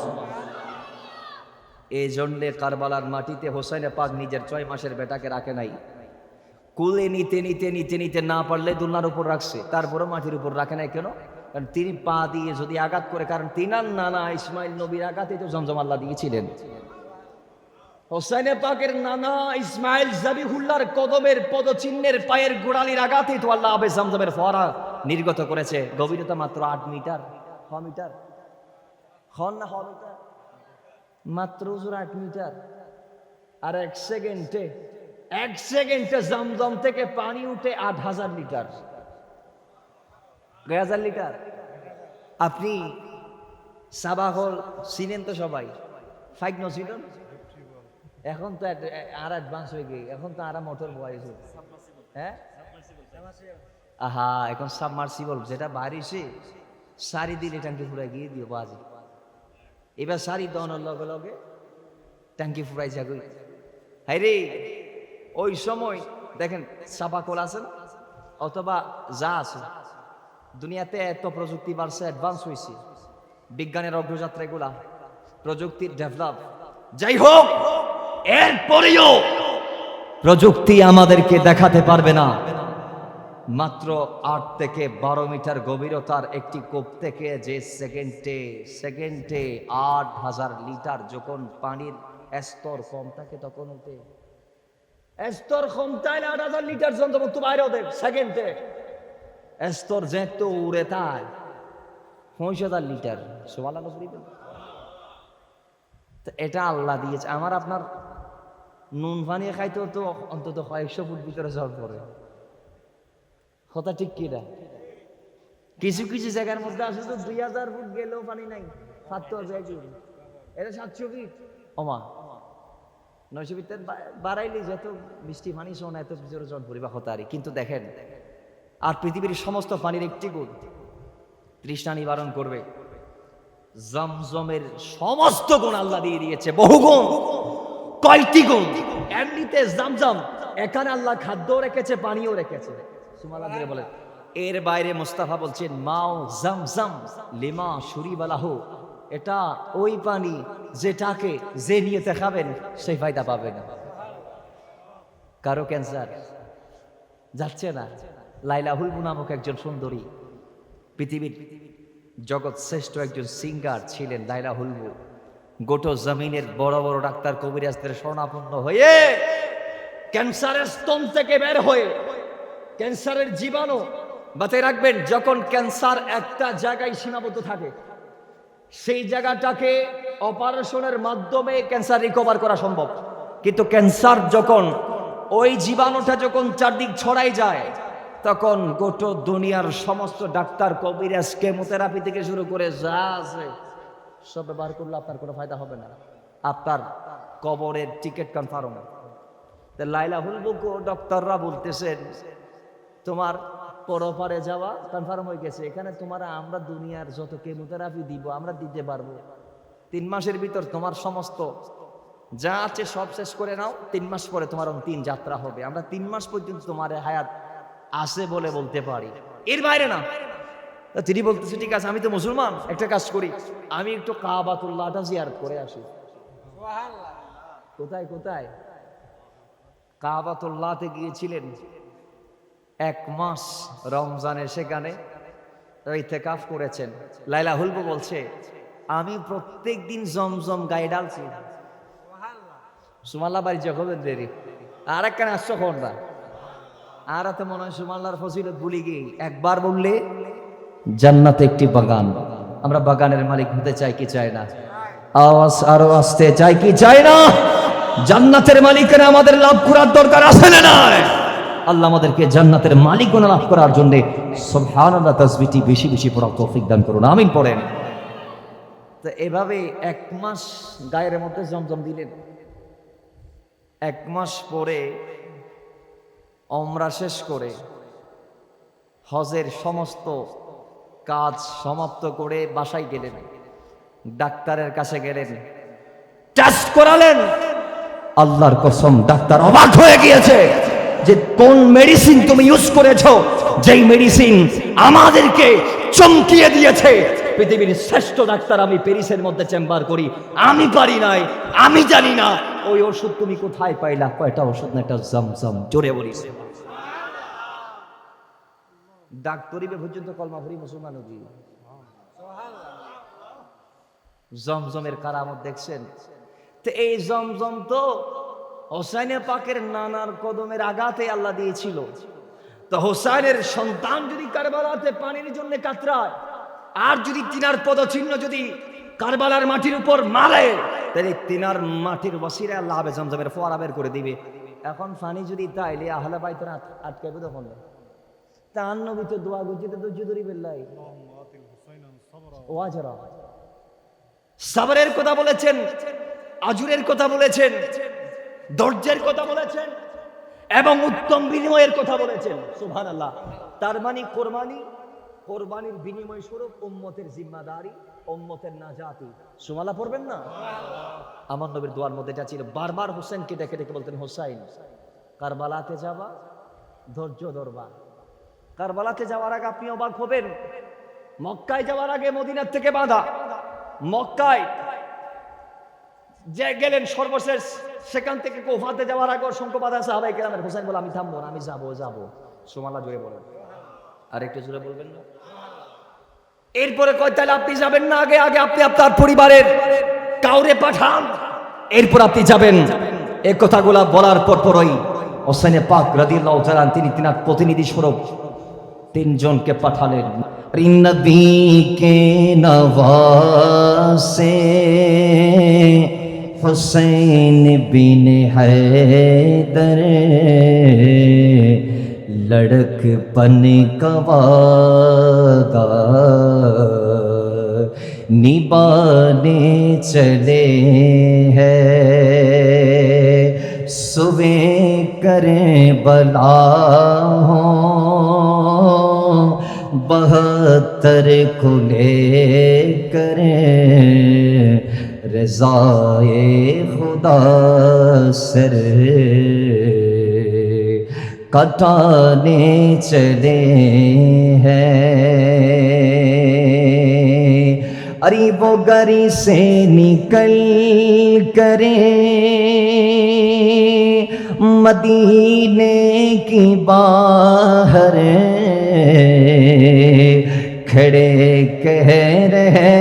এই জন্যে কারবালার মাটিতে হোসেনে পাক নিজের 6 মাসের বেটাকে রাখে নাই, কুলে নিতে নিতে নিতে নিতে না পারলে দোলনার উপর রাখছে, তারপরে মাটির উপর রাখে নাই। কেন? কারণ তিনি পা দিয়ে যদি আঘাত করে, কারণ তিনার নানা ইসমাইল নবীর আঘাতে তো জমজম আল্লাহ দিয়েছিলেন। হোসেনে পাকের নানা ইসমাইল জাবিহুল্লাহর কদমের পদচিহ্নের পায়ের গোড়ালির আঘাতে তো আল্লাহ আবে জমজমের ফোয়ারা নির্গত করেছে। গভীরতা মাত্র 8 মিটার। হ মিটার হন না, হ মিটার মাত্র 8 মিটার। আর 1 সেকেন্ডে জমজম থেকে পানি উঠে 8000 লিটার, 1000 লিটার। আপনি সাবাহল চিনেন তো সবাই, ফাইক নছিলেন। এখন তো আর অ্যাডভান্স হয়ে গিয়ে, এখন তো আর মোটর বয়েছে। হ্যাঁ, আহা, এখন সাবমার্সিবল যেটা বাড়িছে, সারি দিলে ট্যাঙ্কি ফুরাই গিয়ে দিও বাজি। এবার সারি দনের লগে লগে ট্যাঙ্কি ফুরাই যাবে। হাই রে, ওই সময় দেখেন সাবাকল আছে না, অথবা যা আছে দুনিয়াতে, এত প্রযুক্তি বাড়ছে, অ্যাডভান্স হয়েছে, বিজ্ঞানের অগ্রযাত্রা, এগুলা প্রযুক্তির ডেভেলপ। যাই হোক, এরপরেও প্রযুক্তি আমাদেরকে দেখাতে পারবে না মাত্র 8 থেকে 12 মিটার গভীরতার একটি কূপ থেকে যে সেকেন্ডে 8000 লিটার যখন পানির স্তর কম থাকে তখন উঠে। স্তর কম তাইলে 8000 লিটার যন্ত্রমুক্ত বাইরে ওদের সেকেন্ডে। স্তর যেত উড়ে তাই 5000 লিটার। সুবহানাল্লাহ। এটা আল্লাহ দিয়েছে। আমার আপনার নুন পানি খাইতেও তো অন্তত 100 ফুট ভিতরে জল পড়ে। কথা ঠিক কিনা? কিছু কিছু জায়গার মধ্যে আছে তো 2000 ফুট গেলেও পানি নাই, 700 এটা 700 ফিট। ওমা 900 ফিট বাড়াইলে যত বৃষ্টি পানি শোনা এত ভিতরে জল পরিবা হতে পারে। কিন্তু দেখেন, আর পৃথিবীর সমস্ত পানির একটি গুণ তৃষ্ণা নিবারণ করবে। জমজমের সমস্ত গুণ আল্লাহ দিয়ে দিয়েছে, বহু গুণ। কয়টি গুণ? এমনিতে জমজম, এখানে আল্লাহ খাদ্য রেখেছে, পানিও রেখেছে। সুবহানাল্লাহ বলেন। এর বাইরে মুস্তাফা বলছেন মাও জমজম লিমা শুরিবালাহু, এটা ওই পানি যেটাকে যে নিয়তে খাবেন সেই ফায়দা পাবেন। কারো ক্যান্সার যাচ্ছে না, লাইলা হুলবু নামক একজন সুন্দরী, পৃথিবীর জগৎ শ্রেষ্ঠ একজন সিঙ্গার ছিলেন লাইলা হুলবু। গোটো জমিনের বড় বড় ডাক্তার কবিরাজদের শরণাপন্ন হয়ে ক্যান্সারের স্তন থেকে বের হয়ে ক্যান্সারের জীবাণু বাঁচিয়ে রাখবেন। যখন ক্যান্সার একটা জায়গায় সীমাবদ্ধ থাকে, সেই জায়গাটাকে অপারেশনের মাধ্যমে ক্যান্সার রিকভার করা সম্ভব। কিন্তু ক্যান্সার যখন ওই জীবাণুটা যখন চারদিক ছড়াই যায়, তখন গোটো দুনিয়ার সমস্ত ডাক্তার কবিরাজ কেমোথেরাপি থেকে শুরু করে যা আছে সব ব্যবহার করলে আপনার কোনো ফায়দা হবে না, আপনার কবরের টিকিট কনফার্ম। লাইলা হুলবুকে ডক্টররা বলতেছেন তোমার পরপারে যাওয়া কনফার্ম হয়ে গেছে, এখানে তোমার আমরা দুনিয়ার যত কেমোথেরাপি দিব আমরা দিতে পারবো। 3 মাসের ভিতর তোমার সমস্ত যা আছে সব শেষ করে নাও, 3 মাস পরে তোমার অন্তিম যাত্রা হবে। আমরা 3 মাস পর্যন্ত তোমার হায়াত আছে বলে বলতে পারি, এর বাইরে না। তিনি বলতেছে ঠিক আছে, আমি তো মুসলমান, একটা কাজ করি, আমি একটু কাবাতুল্লাহটা জিয়ারত করে আসি। কোথায় কোথায়? কাবাতুল্লাহতে গিয়েছিলেন 1 মাস রমজানে, সেখানে ইতিকাফ করেছেন। লাইলা হুলবু বলছে আমি প্রত্যেক দিন জমজম গায়ে ডালছি। সুবহানাল্লাহ। বাড়ি যখন দেরি আর একখানে আসছো খন্ডা আর এত মনে হয় সুবহানাল্লাহর ফজিলত ভুলে গিয়ে একবার বললে জান্নাতে একটি বাগান। আমরা বাগানের মালিক হতে চাই কি চাই না? আওয়াজ আরো আসতে চাই কি চাই না? জান্নাতের মালিকানা আমাদের লাভ করার দরকার আছে না নাই? আল্লাহ আমাদেরকে জান্নাতের মালিকানা লাভ করার জন্য সুবহানাল্লাহ তাসবিহটি বেশি বেশি পড়ার তৌফিক দান করুন, আমিন পড়েন। তো এভাবে 1 মাস গায়ের মধ্যে জমজম দিলেন। 1 মাস পরে ওমরা শেষ করে হজের সমস্ত কাজ সমাপ্ত করে বাসায় গেলেন, ডাক্তারের কাছে গেলেন, টেস্ট করালেন। আল্লাহর কসম ডাক্তার অবাক হয়ে গিয়েছে যে কোন মেডিসিন তুমি ইউজ করেছো, যেই মেডিসিন আমাদেরকে চমকিয়ে দিয়েছে। পৃথিবীর শ্রেষ্ঠ ডাক্তার আমি প্যারিসের মধ্যে চেম্বার করি, আমি পারি নাই, আমি জানি না ওই ওষুধ তুমি কোথায় পাইলা। কয়টা ওষুধ না, একটা জমজম, জোরে বলিস। ডাক্তারিবে পর্যন্ত কলমা পড়ি মুসলমান হবি। জমজমের কারামত দেখছেন? তো এই জমজম তো হোসাইনে পাকের নানার কদমের আঘাতে আল্লাহ দিয়েছিল। তো হোসাইনের সন্তান যদি কারবালাতে পানির জন্য কাতরায়, আর যদি তিনার পদচিহ্ন যদি কারবালার মাটির উপর মারে, তাহলে তিনার মাটির বসিরে আল্লাহ হবে জমজমের ফোয়ারা বের করে দিবে। এখন পানি যদি তাইলে আহলে বাইতের আটকাইবে তখন তার নবী তো দোয়া গুজিতে তো জুদুরি বিল্লাহ ওয়াজরা সাবরের কথা বলেছেন, আজুরের কথা বলেছেন, ধৈর্যের কথা বলেছেন এবং উত্তম বিনিময়ের কথা বলেছেন। সুবহানাল্লাহ। তার মানে কোরবানির বিনিময় স্বরূপ উম্মতের জিম্মাদারি, উম্মতের নাজাতি। সুবহানাল্লাহ পড়বেন না? আমার নবীর দোয়ার মধ্যে এটা ছিল। বারবার হোসেনকে ডেকে ডেকে বলতেন, হোসাইন কারবালাতে যাবা, ধৈর্য ধরবা। কারবালাতে যাওয়ার আগে আপনি অবাক হবেন, মক্কায় যাওয়ার আগে মদিনার থেকে বাঁধা, মক্কায় যে গেলেন সর্বশেষ, সেখান থেকে কুফাতে যাওয়ার আগে অসংখ্য বাধা সাহাবায়ে কেরামের। হোসেন বলে আমি থামবো না, আমি যাবো। সুবহানাল্লাহ জোরে বলেন, আর একটু জোরে বলবেন না? এরপরে কয় তাহলে আপনি যাবেন না, আগে আপনি আপনার পরিবারের কাউরে পাঠান, এরপর আপনি যাবেন। এই কথাগুলা বলার পরই হোসেন পাক রাদিয়াল্লাহু তাআলা তিনি তিনার প্রতিনিধি স্বরূপ 3 জনকে পাঠালেন। নবী কে নওয়াসে हुसैन बिन हैदर लड़कपन का वादा निभाने चले हैं। सुबह करें बला हो 72 को लेकर रज़ाए खुदा सर कटाने चले हैं। अरे वो गरी से निकल करे मदीने की बाहर खड़े कह रहे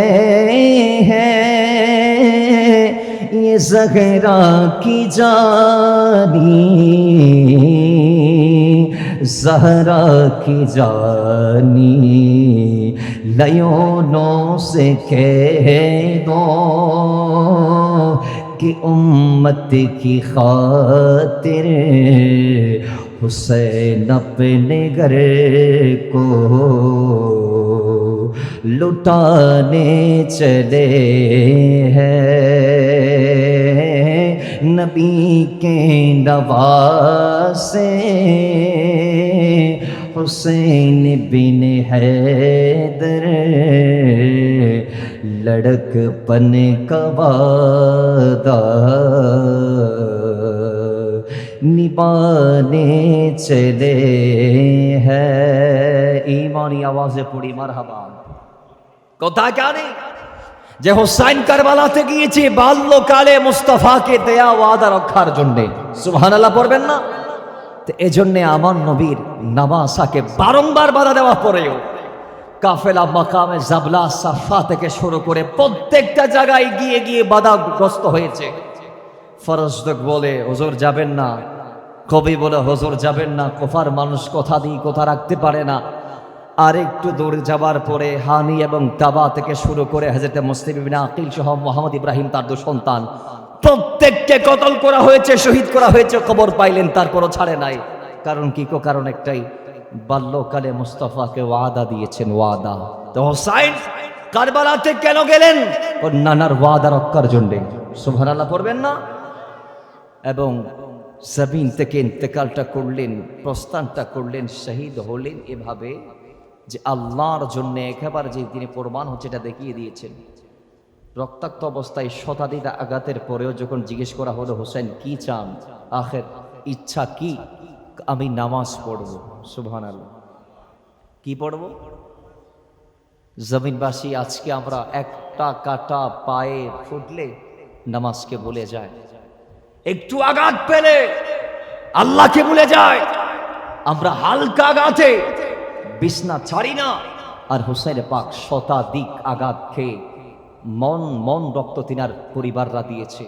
हैं ये ज़हरा की जानी, ज़हरा की जानी लयोनों से कह दो कि उम्मत की खातिर हुसैन अपने घर को लुटाने चले हैं। नबी के नवासे हुसैन बिन हैदर लड़कपन का वादा निभाने चले हैं। ईमानी आवाज़े पड़ी मरहबा। কথা জানি যে হোসাইন কারবালাতে গিয়েছে বাল্যকালে মুস্তাফাকে দেয়া ওয়াদা রক্ষার জন্য। সুবহানাল্লাহ পড়বেন না? তো এজন্য আমার নবীর নামাসাকে বারংবার বাধা দেওয়া পরেও কাফেলা মাকামে জাবলা সাফা থেকে শুরু করে প্রত্যেকটা জায়গায় গিয়ে গিয়ে বাধাগ্রস্ত হয়েছে। ফরজদক বলে হুজুর যাবেন না, কবি বলে হুজুর যাবেন না, কুফার মানুষ কথা দিয়ে কথা রাখতে পারে না। আর একটু দূর যাবার পরে হানি এবং তাবা থেকে শুরু করে হযরত মুসলিম ইবনে আকিল সহ মোহাম্মদ ইব্রাহিম তার 2 সন্তান প্রত্যেককে কতল করা হয়েছে, শহীদ করা হয়েছে, খবর পাইলেন তারপরও ছাড়ে নাই। কারণ কি? কারণ একটাই, বাল্যকালে মুস্তাফাকে ওয়াদা দিয়েছেন, ওয়াদা। তো হোসাইন কারবালাতে কেন গেলেন? ওর নানার ওয়াদা রক্ষার জন্য। সুবহানাল্লাহ পড়বেন না? এবং জমিন থেকে ইন্তেকালটা করলেন, প্রস্থানটা করলেন, শহীদ হলেন এভাবে যে আল্লাহর জন্য একেবারে যে তিনি প্রমাণ হচ্ছে এটা দেখিয়ে দিয়েছেন। রক্তাক্ত অবস্থায় শতাধিক আঘাতের পরেও যখন জিজ্ঞেস করা হলো হোসেন কি চান, আখের ইচ্ছা কি? আমি নামাজ পড়ব। সুবহানাল্লাহ। কি পড়ব? জমিনবাসী আজকে আমরা একটা কাটা পায়ে ফুটলে নামাজকে ভুলে যায়, একটু আঘাত পেলে আল্লাহকে ভুলে যায়। আমরা হালকা আঘাতে বিছনা ছাড়ি না। আর হুসাইন পাক শতাধিক আঘাত খেয়ে মন রক্ত তিনার পরিবাররা দিয়েছে।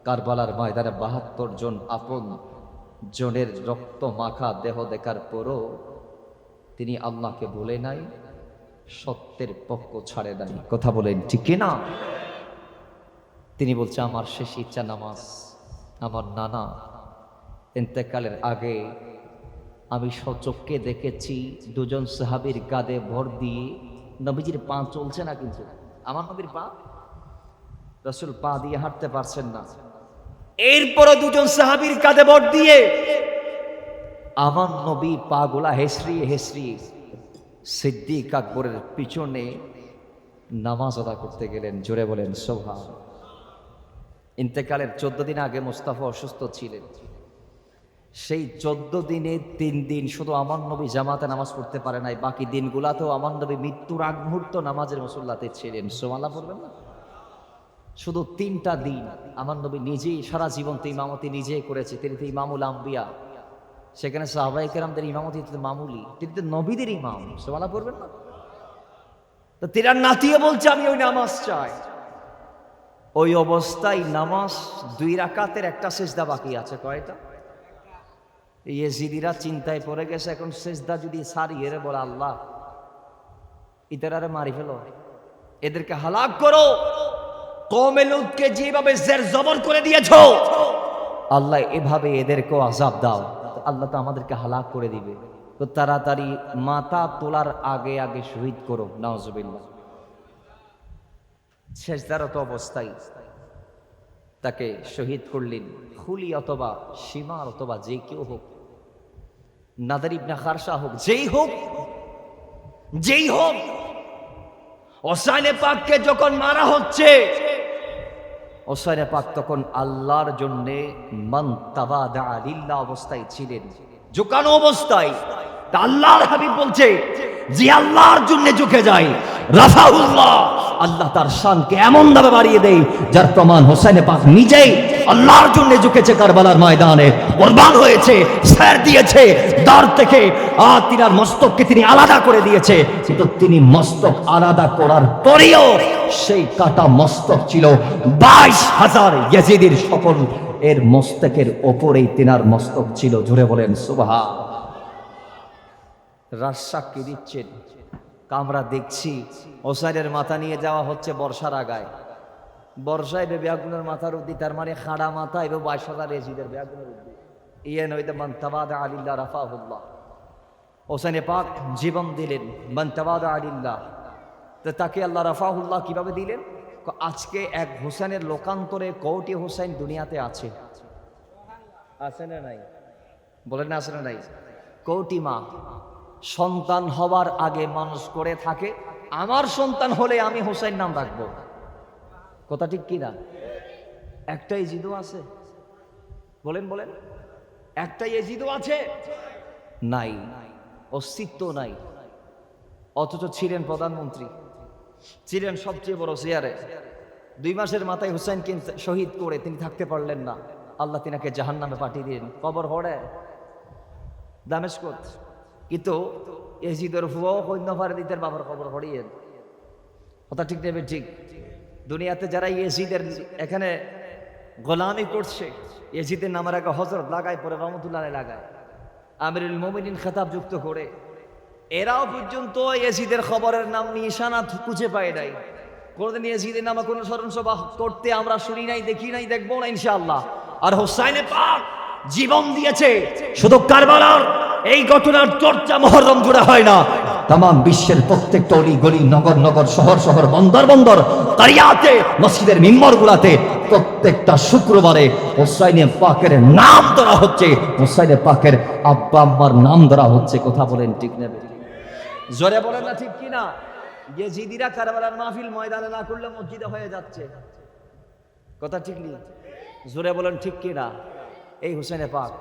কারবালার ময়দানে ৭২ জন আপন জনের রক্ত মাখা দেহ দেখার পরও তিনি আল্লাহকে ভুলে নাই, সত্যের পক্ষ ছাড়ে নাই। কথা বলেন ঠিক না? তিনি বলছে আমার শেষ ইচ্ছা নামাজ। আমার নানা ইন্তেকালের আগে আমি সচক্ষে দেখেছি 2 জন সাহাবীর কাঁধে ভর দিয়ে, নবীজির পা চলছে না, কিন্তু আমার নবীর পা, রাসূল পা দিয়ে হাঁটতে পারছেন না। এরপরও 2 জন সাহাবীর কাঁধে ভর দিয়ে আমার নবী পা গুলা হেসরিয়ে সিদ্দিক আকবরের পিছনে নামাজ আদা করতে গেলেন। জোরে বলেন সুবহান। ইন্তেকালের 14 দিন আগে মুস্তাফা অসুস্থ ছিলেন। সেই 14 দিনে 3 দিন শুধু আমার নবী জামাতে নামাজ পড়তে পারে নাই, বাকি দিনগুলাতেও আমার নবী মৃত্যুর আগ মুহূর্ত নামাজের মুসল্লাতে ছিলেন। সুবহানাল্লাহ বলবেন না? শুধু 3টা দিন আমার নবী নিজেই, সারা জীবন তো ইমামতি নিজেই করেছে, তিনি তো ইমামুল আম্বিয়া। সেখানে সাহাবায়ে কেরামদের ইমামতি তো মামুলি, তিনি তো নবীদের ইমাম। সুবহানাল্লাহ বলবেন না? তো তিনার নাতিয়ে বলছে আমি ওই নামাজ চাই। ওই অবস্থায় নামাজ 2 রাকাতের একটা সেজদা বাকি আছে। কয়টা? ইয়েজিদিরা চিন্তায় পড়ে গেছে, এখন সেজদা যদি সারিয়ে রে বলে আল্লাহ ইতারারে মারি ফেলো, এদেরকে হালাক করো, কওমে লূতকে যেভাবে জের জবর করে দিয়েছো আল্লাহ এভাবে এদেরকেও আযাব দাও। আল্লাহ তো আমাদেরকে হালাক করে দিবে, তো তাড়াতাড়ি মাথা তোলার আগে আগে শহীদ করো। নাউজুবিল্লাহ। সেজদারত অবস্থায় তাকে শহীদ করলেন। খুলি অথবা সীমার অথবা যে কেউ হোক, নাদার ইবনে খারসা হোক, যেই হোক, হোসাইনে পাককে যখন মারা হচ্ছে, হোসাইনে পাক তখন আল্লাহর জন্যে মান তাওয়াদা লিল্লাহ অবস্থায় ছিলেন, ঝুঁকানো অবস্থায়। তা আল্লাহর হাবিব বলছে যে আল্লাহর জন্য ঝুঁকে যায় রাফাউল্লাহ, আল্লাহ তার শানকে এমন ভাবে বাড়িয়ে দেয় যার প্রমাণ হোসাইনে পাক নিজেই আল্লাহর জন্য ঝুঁকেছে। কারবালার ময়দানে কুরবান হয়েছে, ছাড় দিয়েছে দাঁড় থেকে, তিনার মস্তককে তিনি আলাদা করে দিয়েছে। কিন্তু তিনি মস্তক আলাদা করার পরেও সেই কাটা মস্তক ছিল 22,000 ইয়াজিদের সকল এর মস্তকের ওপরেই তিনার মস্তক ছিল। জোরে বলেন সুবহান। রাজসাক্ষী দিচ্ছেন, আমরা দেখছি হোসাইনের মাথা নিয়ে যাওয়া হচ্ছে বর্ষার আগায়। বর্ষায় বেয়াগুনের মাথার উদ্দি, তার মানে খাড়া মাথা এবং 22,000 ইয়াজিদের বেয়াগুনের উদ্দি। ইয়ান হইতে মান তাওয়াদা লিল্লাহ রাফাহুল্লাহ। হোসাইনে পাক জীবন দিলেন মান তাওয়াদা লিল্লাহ। তো তাকে আল্লাহ রাফাহুল্লাহ কিভাবে দিলেন? আজকে এক হোসেনের লোকান্তরে কোটি হোসেন দুনিয়াতে আছে না নাই? বলেন না, আছে না নাই? কোটি মা সন্তান হওয়ার আগে মানুষ করে থাকে আমার সন্তান হলে আমি হোসেন নাম রাখবো। কথা ঠিক কিনা? একটা ইজিদও আছে? বলেন একটা ইজিদও আছে? নাই, অস্তিত্ব নাই। অথচ ছিলেন প্রধানমন্ত্রী, ছিলেন সবচেয়ে বড় চেয়ারে। 2 মাসের মাথায় হুসাইনকে শহীদ করে তিনি থাকতে পারলেন না। আল্লাহ তিনাকে জাহান্নামে পাঠিয়ে দিলেন, কবর হড়ে দামেস্কত। কিন্তু এজিদের ফুয়াও কন্যা দিতের বাবার কবর হড়িয়ে। কথা ঠিক নেবে? ঠিক। দুনিয়াতে যারা ইয়েজিদের এখানে গোলামি করছে, ইয়েজিদের নামের আগে হযরত লাগায়, পরে রহমতুল্লাহ লাগায়, আমিরুল মুমিনিন খেতাব যুক্ত করে এরাও পর্যন্ত ইয়াজিদের খবরের নাম নিশানা খুঁজে পায় নাই। কোনদিন ইয়াজিদের নামে কোনো স্মরণ সভা করতে আমরা শুনি নাই, দেখি নাই, দেখবো না ইনশাআল্লাহ। আর হোসাইনে পাক জীবন দিয়েছে, শুধু কারবালার এই ঘটনার চর্চা মুহররম জুড়ে হয় না, তাম বিশ্বের প্রত্যেকটা অলি গলি, নগর নগর, শহর শহর, বন্দর বন্দর, কারিয়াতে, মসজিদের মিম্বর গুলাতে প্রত্যেকটা শুক্রবারে হোসাইনে পাকের নাম ধরা হচ্ছে, হোসাইনে পাকের আব্বা আম্মার নাম ধরা হচ্ছে। কথা বলেন ঠিক নেবে? জোরে বলেন না ঠিক কিনা? ইয়াজিদিরা কারবালার মাহফিল ময়দানে না করলে মসজিদে হয়ে যাচ্ছে। কথা ঠিক নেই? জোরে বলেন ঠিক কিনা? এই হোসেনে পাক